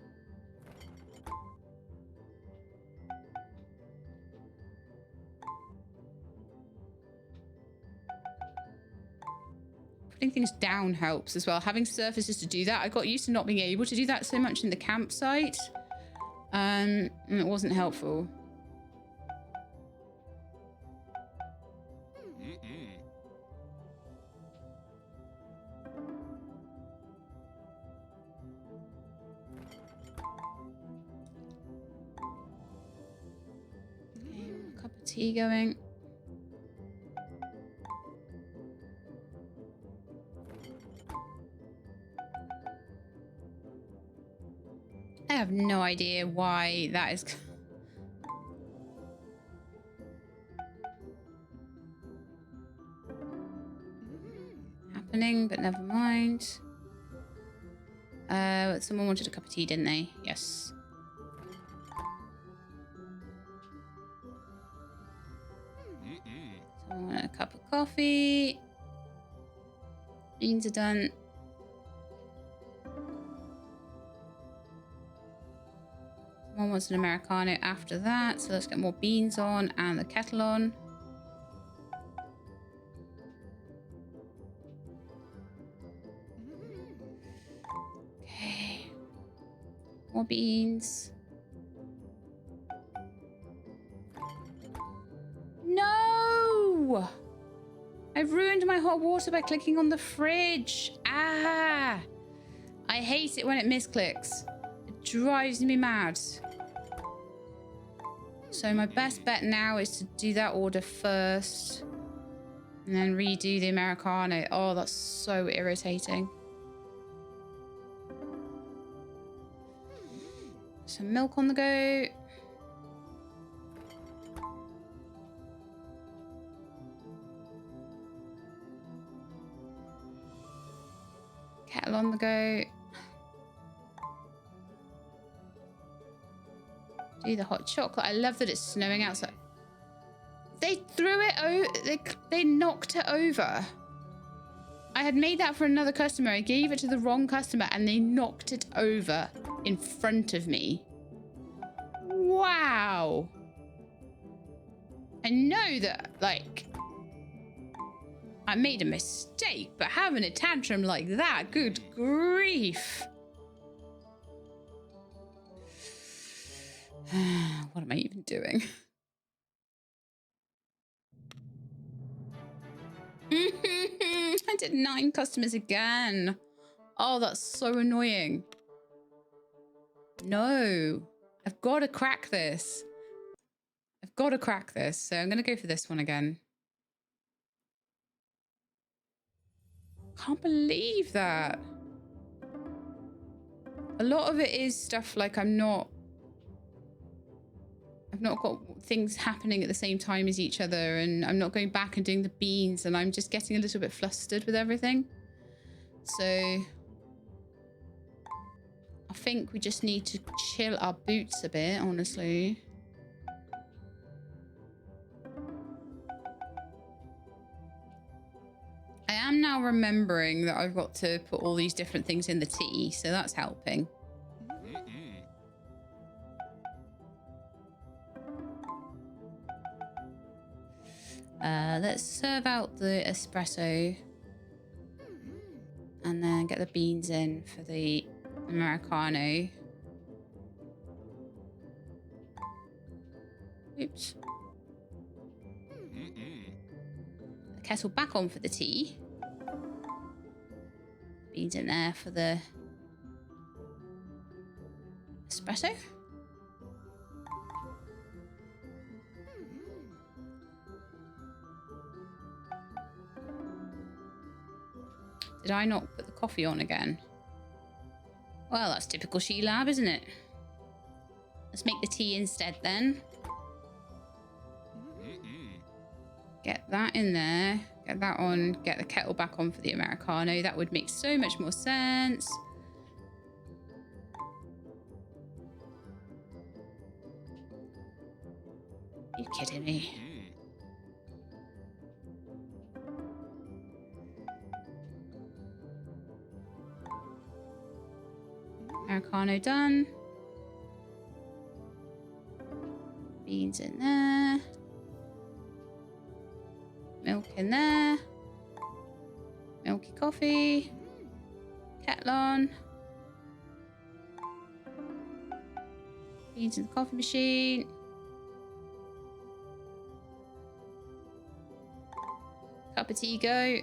Putting things down helps as well. Having surfaces to do that. I got used to not being able to do that so much in the campsite. And it wasn't helpful. Okay, cup of tea going. I have no idea why that is happening, but never mind. Someone wanted a cup of tea, didn't they? Yes. Someone wanted a cup of coffee. Beans are done. Someone wants an Americano after that, so let's get more beans on and the kettle on. Okay. More beans. No! I've ruined my hot water by clicking on the fridge. Ah! I hate it when it misclicks. It drives me mad. So my best bet now is to do that order first and then redo the Americano. Oh, that's so irritating. Some milk on the go. Kettle on the go. Do the hot chocolate. I love that it's snowing outside. They threw it over. They knocked it over. I had made that for another customer. I gave it to the wrong customer and they knocked it over in front of me. Wow. I know that, like, I made a mistake, but having a tantrum like that, good grief. What am I even doing? I did 9 customers again. Oh, that's so annoying. No, I've got to crack this. I've got to crack this. So I'm going to go for this one again. Can't believe that. A lot of it is stuff like I've not got things happening at the same time as each other, and I'm not going back and doing the beans, and I'm just getting a little bit flustered with everything. So I think we just need to chill our boots a bit, honestly. I am now remembering that I've got to put all these different things in the tea, so that's helping. Let's serve out the espresso and then get the beans in for the Americano. Oops. The kettle back on for the tea. Beans in there for the espresso. Did I not put the coffee on again? Well, that's typical She-Lab, isn't it? Let's make the tea instead then. Get that in there. Get that on. Get the kettle back on for the Americano. That would make so much more sense. Are you kidding me? Americano done. Beans in there. Milk in there. Milky coffee. Kettle on. Beans in the coffee machine. Cup of tea go.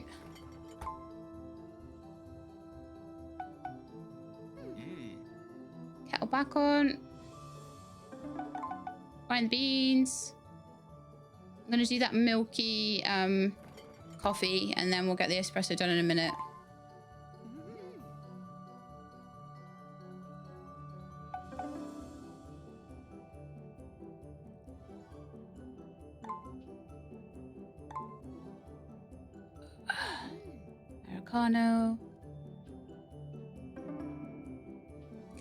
Kettle back on. Grind beans. I'm going to do that milky coffee and then we'll get the espresso done in a minute. Americano.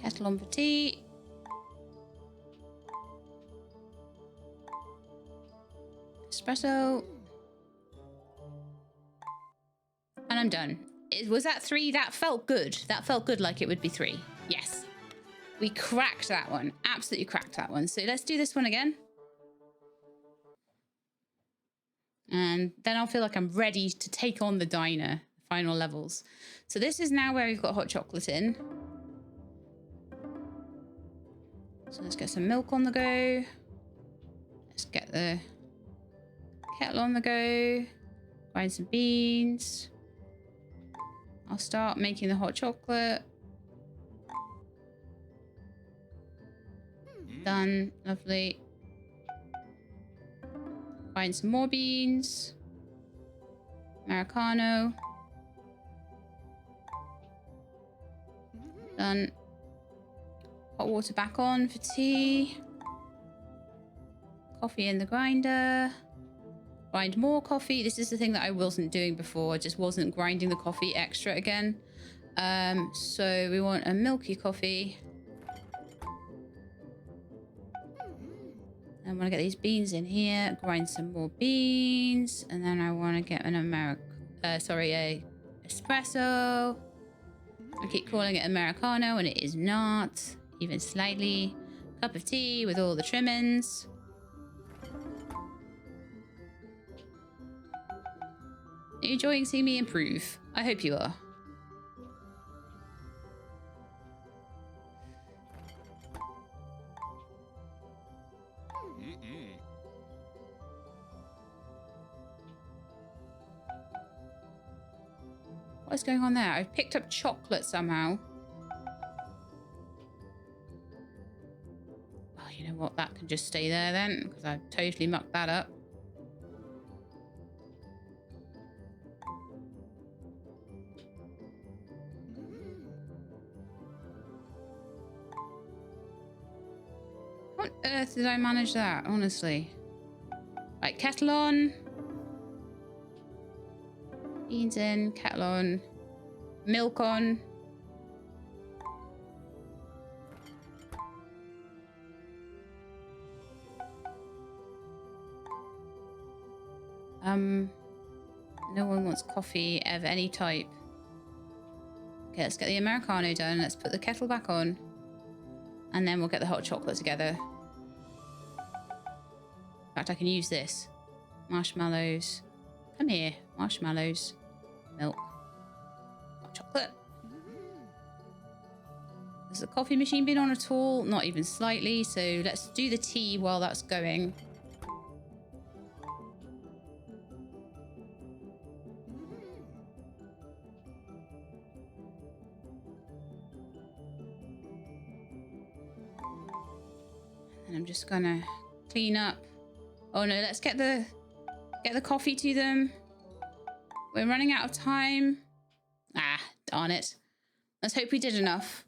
Kettle on for tea. Espresso. And I'm done. Was that 3? That felt good. That felt good, like it would be 3. Yes. We cracked that one. Absolutely cracked that one. So let's do this one again. And then I'll feel like I'm ready to take on the diner, final levels. So this is now where we've got hot chocolate in. So let's get some milk on the go. Let's get the kettle on the go. Grind some beans. I'll start making the hot chocolate. Done. Lovely. Grind some more beans. Americano. Done. Hot water back on for tea. Coffee in the grinder. Grind more coffee. This is the thing that I wasn't doing before. I just wasn't grinding the coffee extra again. So we want a milky coffee. I want to get these beans in here. Grind some more beans. And then I want to get an a espresso. I keep calling it Americano and it is not. Even slightly. Cup of tea with all the trimmings. Are you enjoying seeing me improve? I hope you are. What's going on there? I've picked up chocolate somehow. Oh, you know what? That can just stay there then, because I've totally mucked that up. How on earth did I manage that, honestly? Right, kettle on. Beans in, kettle on. Milk on. No one wants coffee of any type. Okay, let's get the Americano done. Let's put the kettle back on. And then we'll get the hot chocolate together. In fact, I can use this. Marshmallows. Come here. Marshmallows. Milk. Hot chocolate. Has the coffee machine been on at all? Not even slightly. So let's do the tea while that's going. And I'm just gonna clean up. Oh no, let's get the coffee to them. We're running out of time. Ah, darn it. Let's hope we did enough.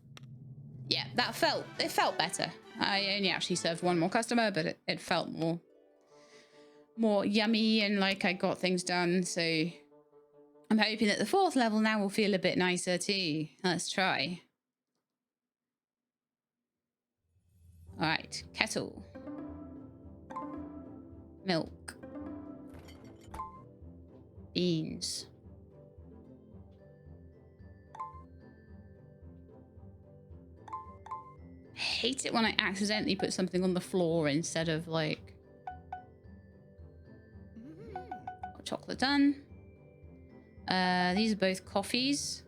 Yeah, it felt better. I only actually served one more customer, but it felt more yummy and like I got things done. So I'm hoping that the 4th level now will feel a bit nicer too. Let's try. All right, kettle. Milk. Beans. I hate it when I accidentally put something on the floor instead of like... Got chocolate done. These are both coffees.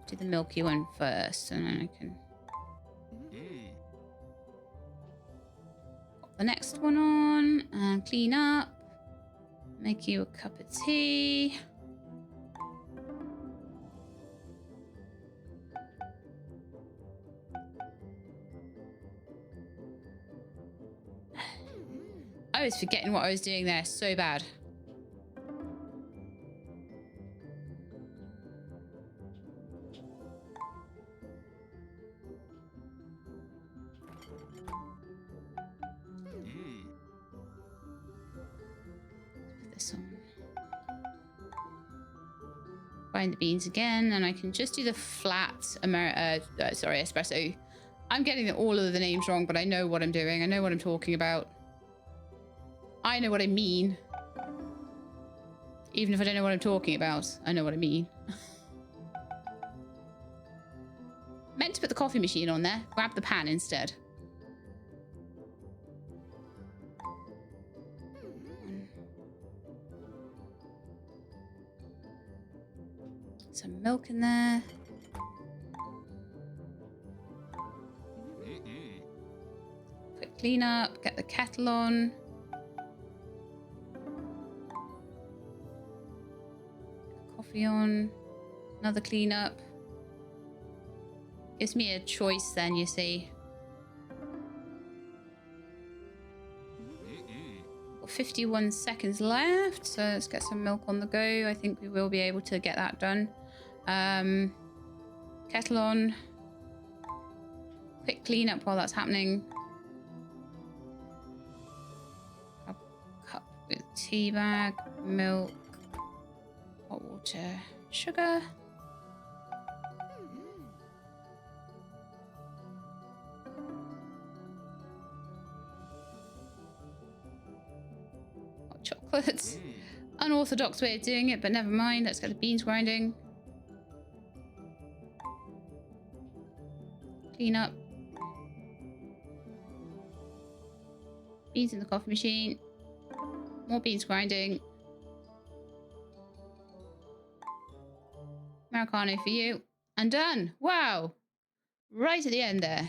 Do the milky one first and then I can... Pop the next one on and clean up. Make you a cup of tea. I was forgetting what I was doing there so bad. Put this on. Grind the beans again, and I can just do the flat espresso. I'm getting all of the names wrong, but I know what I'm doing. I know what I'm talking about. I know what I mean. Even if I don't know what I'm talking about, I know what I mean. Meant to put the coffee machine on there. Grab the pan instead. Some milk in there. Quick clean up. Get the kettle on. Coffee on. Another clean up. Gives me a choice then, you see. Got 51 seconds left, so let's get some milk on the go. I think we will be able to get that done. Kettle on. Quick clean up while that's happening. A cup with tea bag, milk, hot water, sugar. Hot chocolates. Unorthodox way of doing it, but never mind. Let's get the beans grinding. Clean up. Beans in the coffee machine. More beans grinding. Americano for you. And done. Wow. Right at the end there.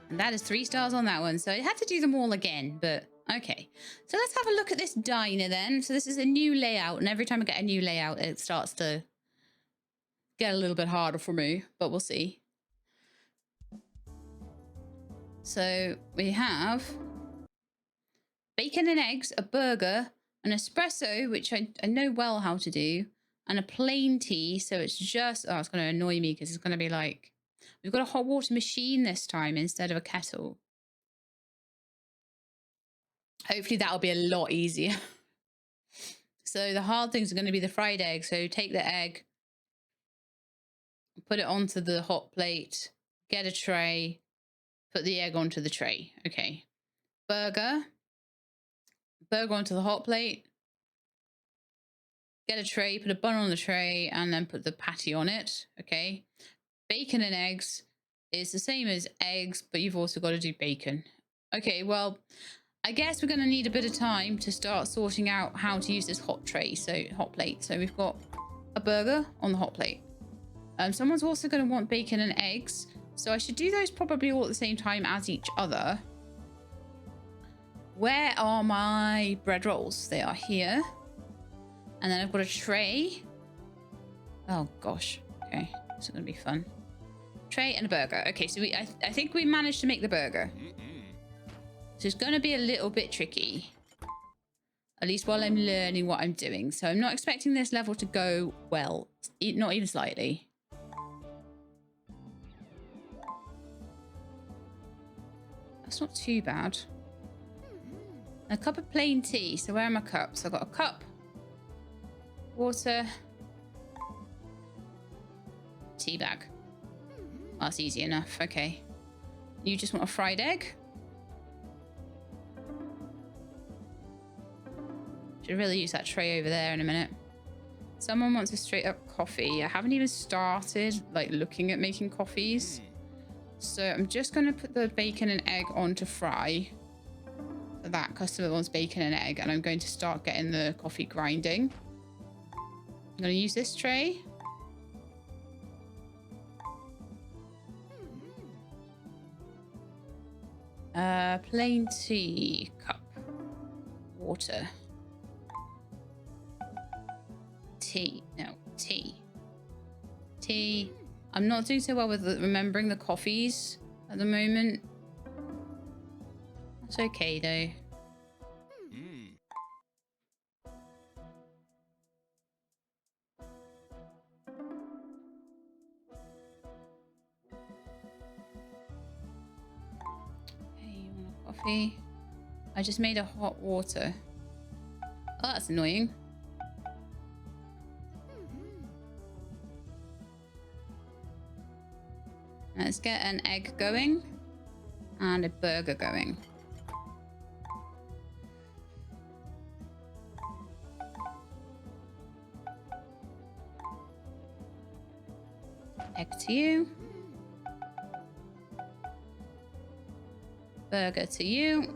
And that is 3 stars on that one. So I had to do them all again, but okay. So let's have a look at this diner then. So this is a new layout, and every time I get a new layout, it starts to get a little bit harder for me, but we'll see. So we have bacon and eggs, a burger, an espresso, which I know well how to do, and a plain tea. So it's just, oh, it's going to annoy me because it's going to be like, we've got a hot water machine this time instead of a kettle. Hopefully that'll be a lot easier. So the hard things are going to be the fried egg. So take the egg, put it onto the hot plate, get a tray, put the egg onto the tray. Okay. Burger onto the hot plate, get a tray, put a bun on the tray, and then put the patty on it. Okay. Bacon and eggs is the same as eggs, but you've also got to do bacon. Okay, well, I guess we're going to need a bit of time to start sorting out how to use this hot plate. So we've got a burger on the hot plate. Someone's also going to want bacon and eggs. So I should do those probably all at the same time as each other. Where are my bread rolls? They are here. And then I've got a tray. Oh gosh. Okay, this is going to be fun. Tray and a burger. Okay, so I think we managed to make the burger. So it's going to be a little bit tricky. At least while I'm learning what I'm doing. So I'm not expecting this level to go well. Not even slightly. That's not too bad. A cup of plain tea. So where are my cups? I've got a cup. Water. Tea bag. Oh, that's easy enough. Okay. You just want a fried egg? Should really use that tray over there in a minute. Someone wants a straight up coffee. I haven't even started like looking at making coffees. So I'm just going to put the bacon and egg on to fry. So that customer wants bacon and egg, and I'm going to start getting the coffee grinding. I'm going to use this tray. Plain tea cup. Water. Tea. No, tea. Tea. I'm not doing so well with remembering the coffees at the moment. That's okay though. Okay, you want a coffee? I just made a hot water. Oh, that's annoying. Let's get an egg going and a burger going. Egg to you. Burger to you.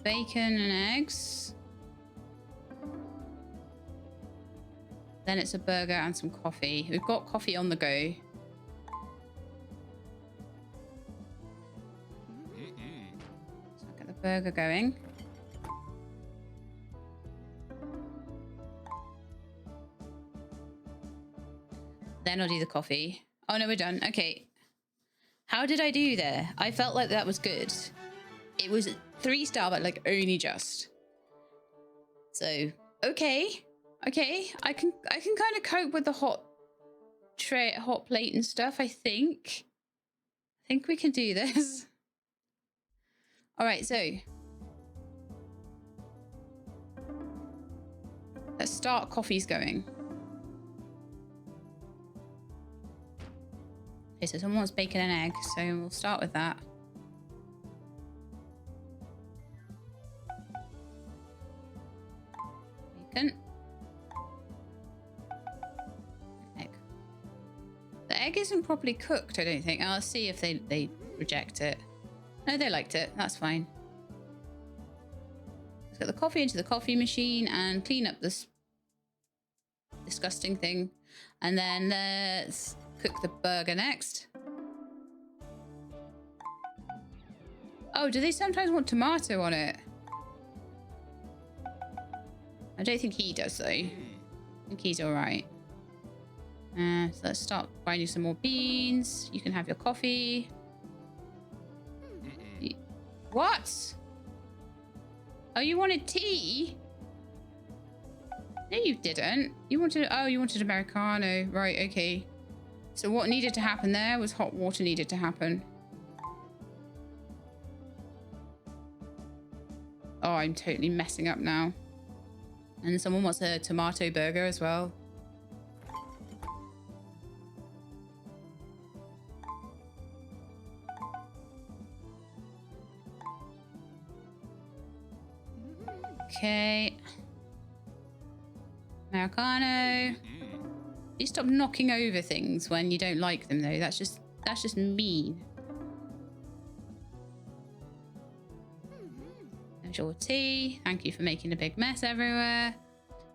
Bacon and eggs. Then it's a burger and some coffee. We've got coffee on the go. So I'll get the burger going. Then I'll do the coffee. Oh no, we're done. Okay. How did I do there? I felt like that was good. It was 3-star, but like only just. So, okay. I can kind of cope with the hot plate and stuff, I think. I think we can do this. All right, so let's start coffees going. Okay, so someone wants bacon and egg, so we'll start with that. Bacon. Egg. The egg isn't properly cooked, I don't think. I'll see if they reject it. No, they liked it. That's fine. Let's get the coffee into the coffee machine and clean up this disgusting thing. And then let's cook the burger next. Oh, do they sometimes want tomato on it? I don't think he does, though. I think he's all right. So let's start grinding some more beans. You can have your coffee. What? Oh, you wanted tea? No, you didn't. You wanted Americano. Right, okay. So what needed to happen there was hot water needed to happen. Oh, I'm totally messing up now. And someone wants a tomato burger as well. Okay. Americano. You stop knocking over things when you don't like them, though. That's just mean. There's your tea. Thank you for making a big mess everywhere.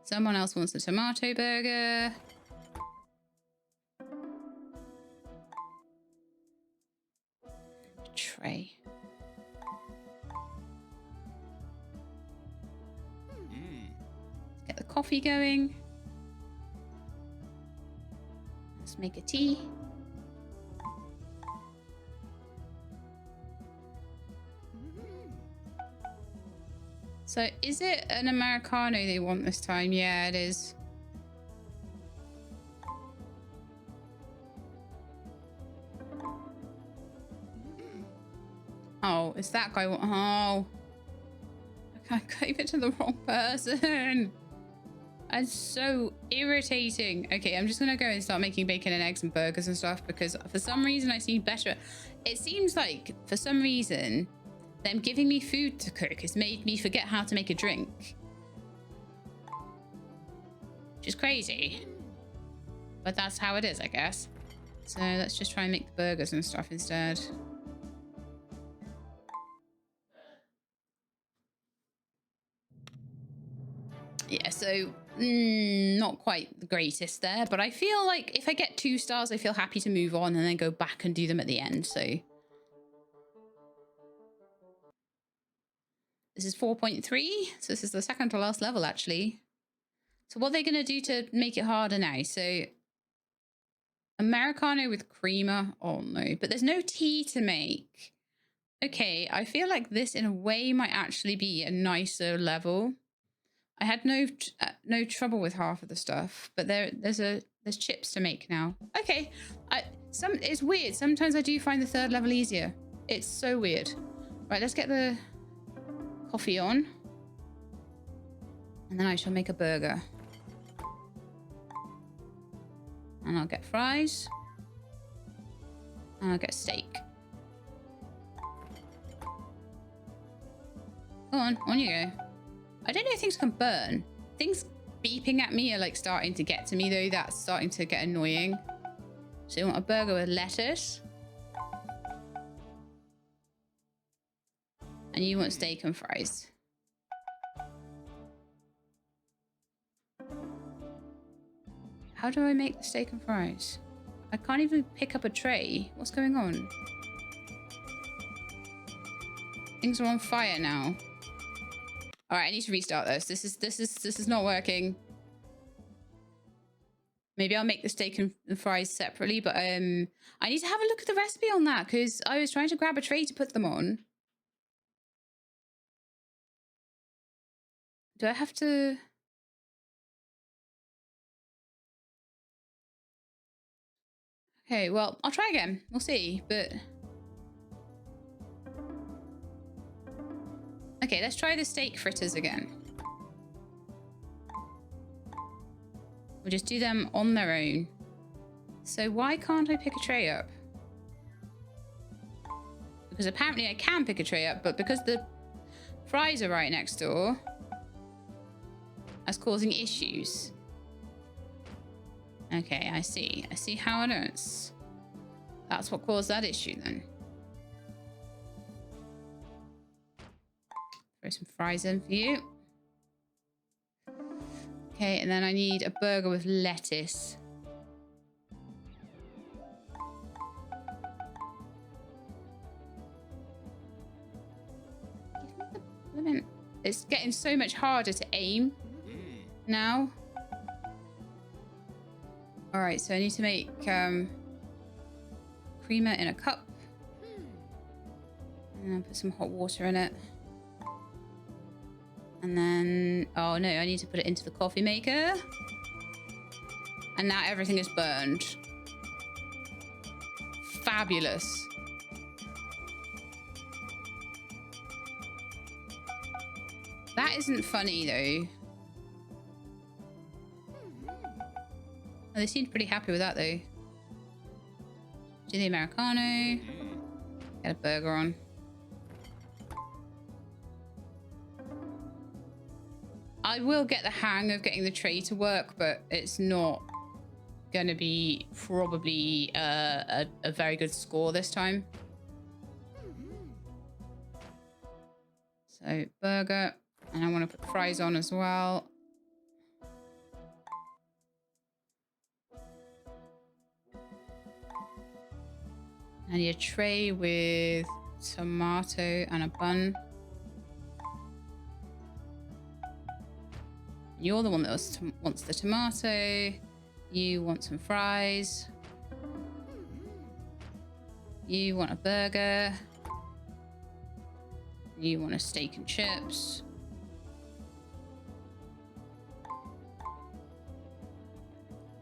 Someone else wants a tomato burger. Tray. Let's get the coffee going. Let's make a tea. So is it an Americano they want this time? Yeah, it is. Oh, is that guy? Oh, I gave it to the wrong person. That's so irritating. Okay, I'm just gonna go and start making bacon and eggs and burgers and stuff because for some reason I see better. It seems like for some reason them giving me food to cook has made me forget how to make a drink. Which is crazy. But that's how it is, I guess. So let's just try and make the burgers and stuff instead. Yeah, so not quite the greatest there, but I feel like if I get 2 stars, I feel happy to move on and then go back and do them at the end, so. This is 4.3, so this is the second to last level, actually. So what are they going to do to make it harder now? So, Americano with creamer. Oh, no. But there's no tea to make. Okay, I feel like this, in a way, might actually be a nicer level. I had no trouble with half of the stuff, but there's chips to make now. Okay, it's weird. Sometimes I do find the 3rd level easier. It's so weird. Right, let's get the coffee on, and then I shall make a burger. And I'll get fries, and I'll get steak. Go on you go. I don't know if things can burn. Things beeping at me are like starting to get to me though. That's starting to get annoying. So you want a burger with lettuce. And you want steak and fries. How do I make the steak and fries? I can't even pick up a tray. What's going on? Things are on fire now. All right, I need to restart this. This is not working. Maybe I'll make the steak and fries separately, but I need to have a look at the recipe on that because I was trying to grab a tray to put them on. Do I have to... Okay, well, I'll try again. We'll see, but... Okay, let's try the steak fritters again. We'll just do them on their own. So why can't I pick a tray up? Because apparently I can pick a tray up, but because the fries are right next door, that's causing issues. Okay, I see. I see how it is. That's what caused that issue then. Throw some fries in for you. Okay, and then I need a burger with lettuce. It's getting so much harder to aim now. All right, so I need to make creamer in a cup. And I'll put some hot water in it. And then, oh no, I need to put it into the coffee maker. And now everything is burned. Fabulous. That isn't funny though. Oh, they seemed pretty happy with that though. Do the Americano. Get a burger on. I will get the hang of getting the tray to work, but it's not going to be probably a very good score this time. So, burger. And I want to put fries on as well. I need a tray with tomato and a bun. You're the one that wants the tomato. You want some fries. You want a burger. You want a steak and chips.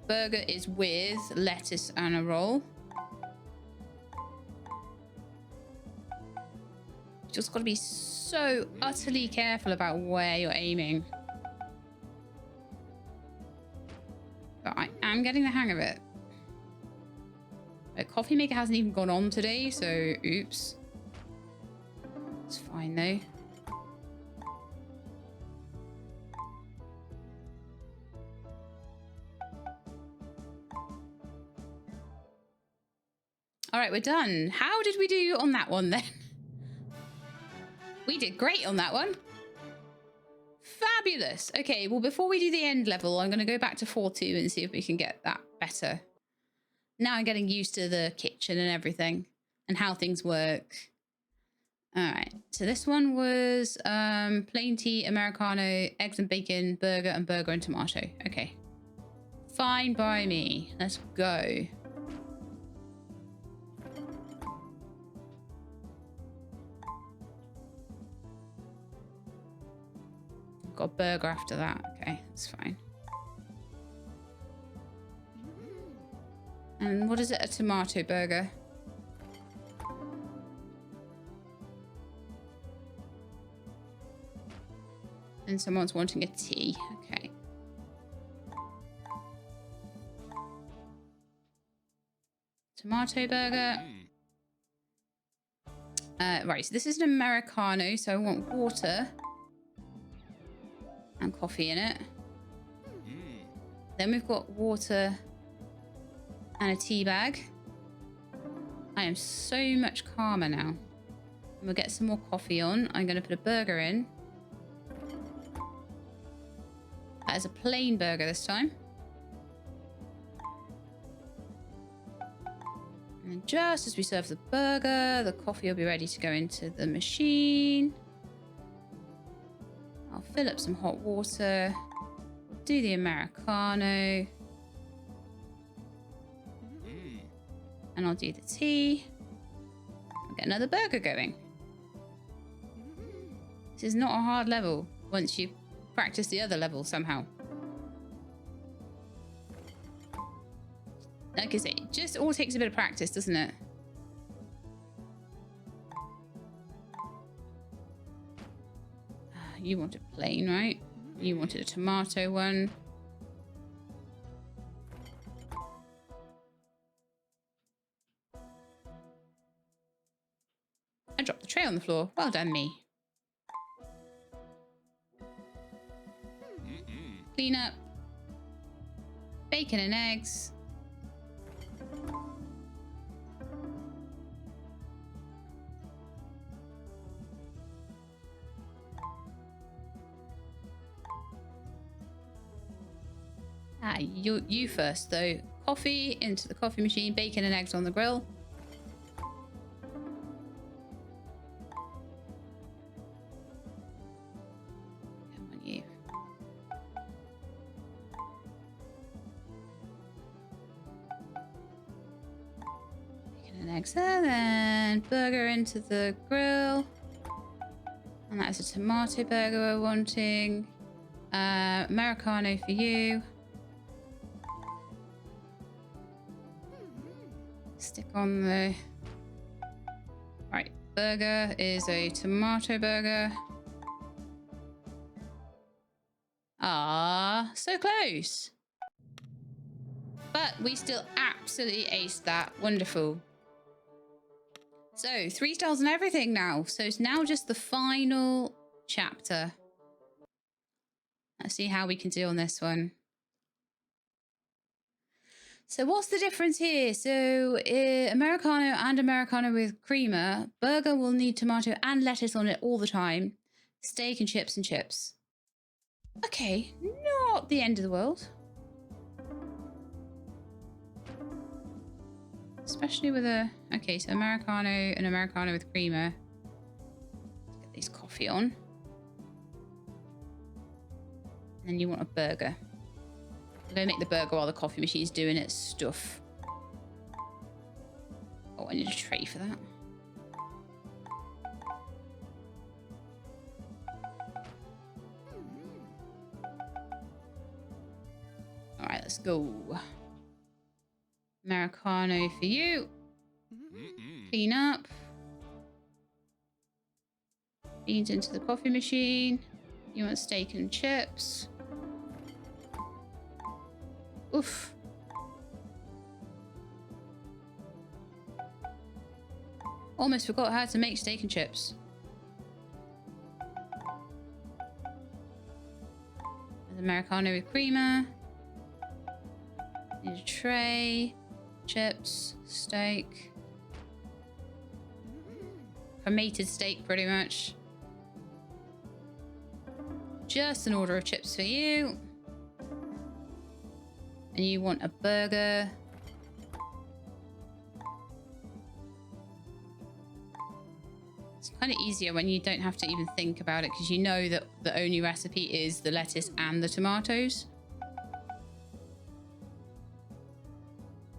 Burger is with lettuce and a roll. You just got to be so utterly careful about where you're aiming. But I am getting the hang of it. The coffee maker hasn't even gone on today, so oops. It's fine though. All right, we're done. How did we do on that one then? We did great on that one. Fabulous. Okay, well, before we do the end level, I'm going to go back to 4-2 and see if we can get that better. Now I'm getting used to the kitchen and everything and how things work. All right, so this one was plain tea, Americano, eggs and bacon, burger, and burger and tomato. Okay. Fine by me. Let's go. Got a burger after that. Okay, that's fine. And what is it? A tomato burger. And someone's wanting a tea. Okay. Tomato burger. Right, so this is an Americano, so I want water and coffee in it. Then we've got water and a tea bag. I am so much calmer now. And we'll get some more coffee on. I'm going to put a burger in. That is a plain burger this time. And then just as we serve the burger, the coffee will be ready to go into the machine. I'll fill up some hot water. Do the Americano. And I'll do the tea. I'll get another burger going. This is not a hard level once you practice the other level somehow. Like I say, it just all takes a bit of practice, doesn't it? You wanted plain, right? You wanted a tomato one. I dropped the tray on the floor. Well done, me. Clean up. Bacon and eggs. You first, though. Coffee into the coffee machine. Bacon and eggs on the grill. Come on, you. Bacon and eggs there, then burger into the grill. And that is a tomato burger we're wanting. Americano for you. Stick on the... Right, burger is a tomato burger. Ah, so close. But we still absolutely aced that. Wonderful. So, 3 stars and everything now. So it's now just the final chapter. Let's see how we can do on this one. So what's the difference here? So Americano and Americano with creamer. Burger will need tomato and lettuce on it all the time. Steak and chips and chips. Okay, not the end of the world. Especially with a... Okay, so Americano and Americano with creamer. Let's get these coffee on. And then you want a burger. I'm going to make the burger while the coffee machine's doing its stuff. Oh, I need a tray for that. All right, let's go. Americano for you. Clean up. Beans into the coffee machine. You want steak and chips. Oof. Almost forgot how to make steak and chips. There's Americano with creamer. Need a tray. Chips. Steak. Cremated steak, pretty much. Just an order of chips for you. And you want a burger. It's kind of easier when you don't have to even think about it because you know that the only recipe is the lettuce and the tomatoes.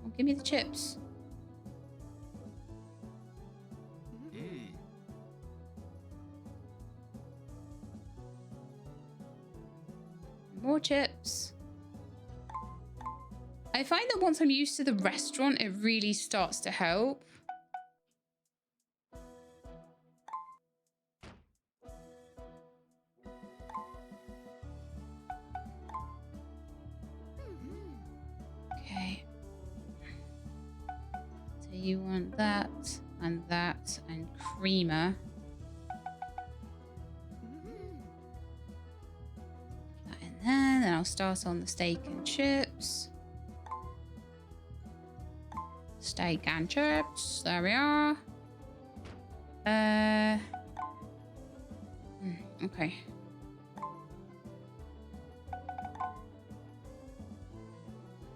Oh, give me the chips. More chips. I find that once I'm used to the restaurant, it really starts to help. Okay. So you want that and creamer. Put that in there, then I'll start on the steak and chips. Steak and chips. There we are. Okay.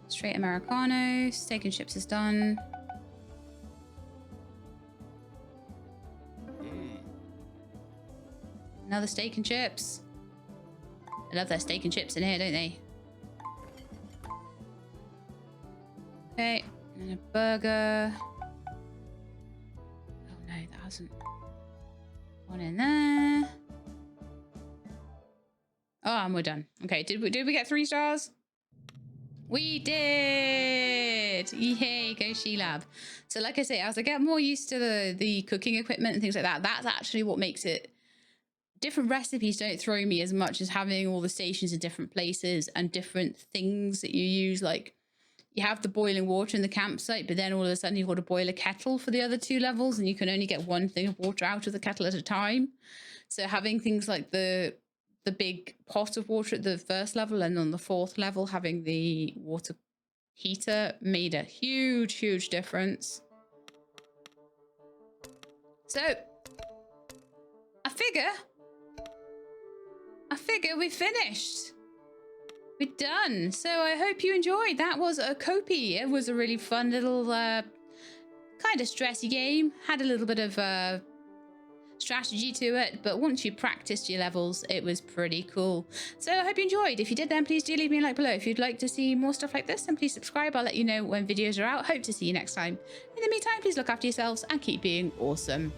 Straight Americano. Steak and chips is done. Another steak and chips. I love their steak and chips in here, don't they? Okay. And a burger. Oh no, that hasn't. One in there. Oh, and we're done. Okay, did we get 3 stars? We did! Yay, go She-Lab. So like I say, as I get more used to the cooking equipment and things like that, that's actually what makes it... Different recipes don't throw me as much as having all the stations in different places and different things that you use. Like, you have the boiling water in the campsite, but then all of a sudden you've got to boil a kettle for the other 2 levels, and you can only get 1 thing of water out of the kettle at a time. So having things like the big pot of water at the 1st level, and on the 4th level having the water heater made a huge difference. So I figure we finished. We're done. So I hope you enjoyed. That was a Kopi. It was a really fun little kind of stressy game. Had a little bit of strategy to it, but once you practiced your levels, it was pretty cool. So I hope you enjoyed. If you did, then please do leave me a like below. If you'd like to see more stuff like this, then please subscribe. I'll let you know when videos are out. Hope to see you next time. In the meantime, please look after yourselves and keep being awesome.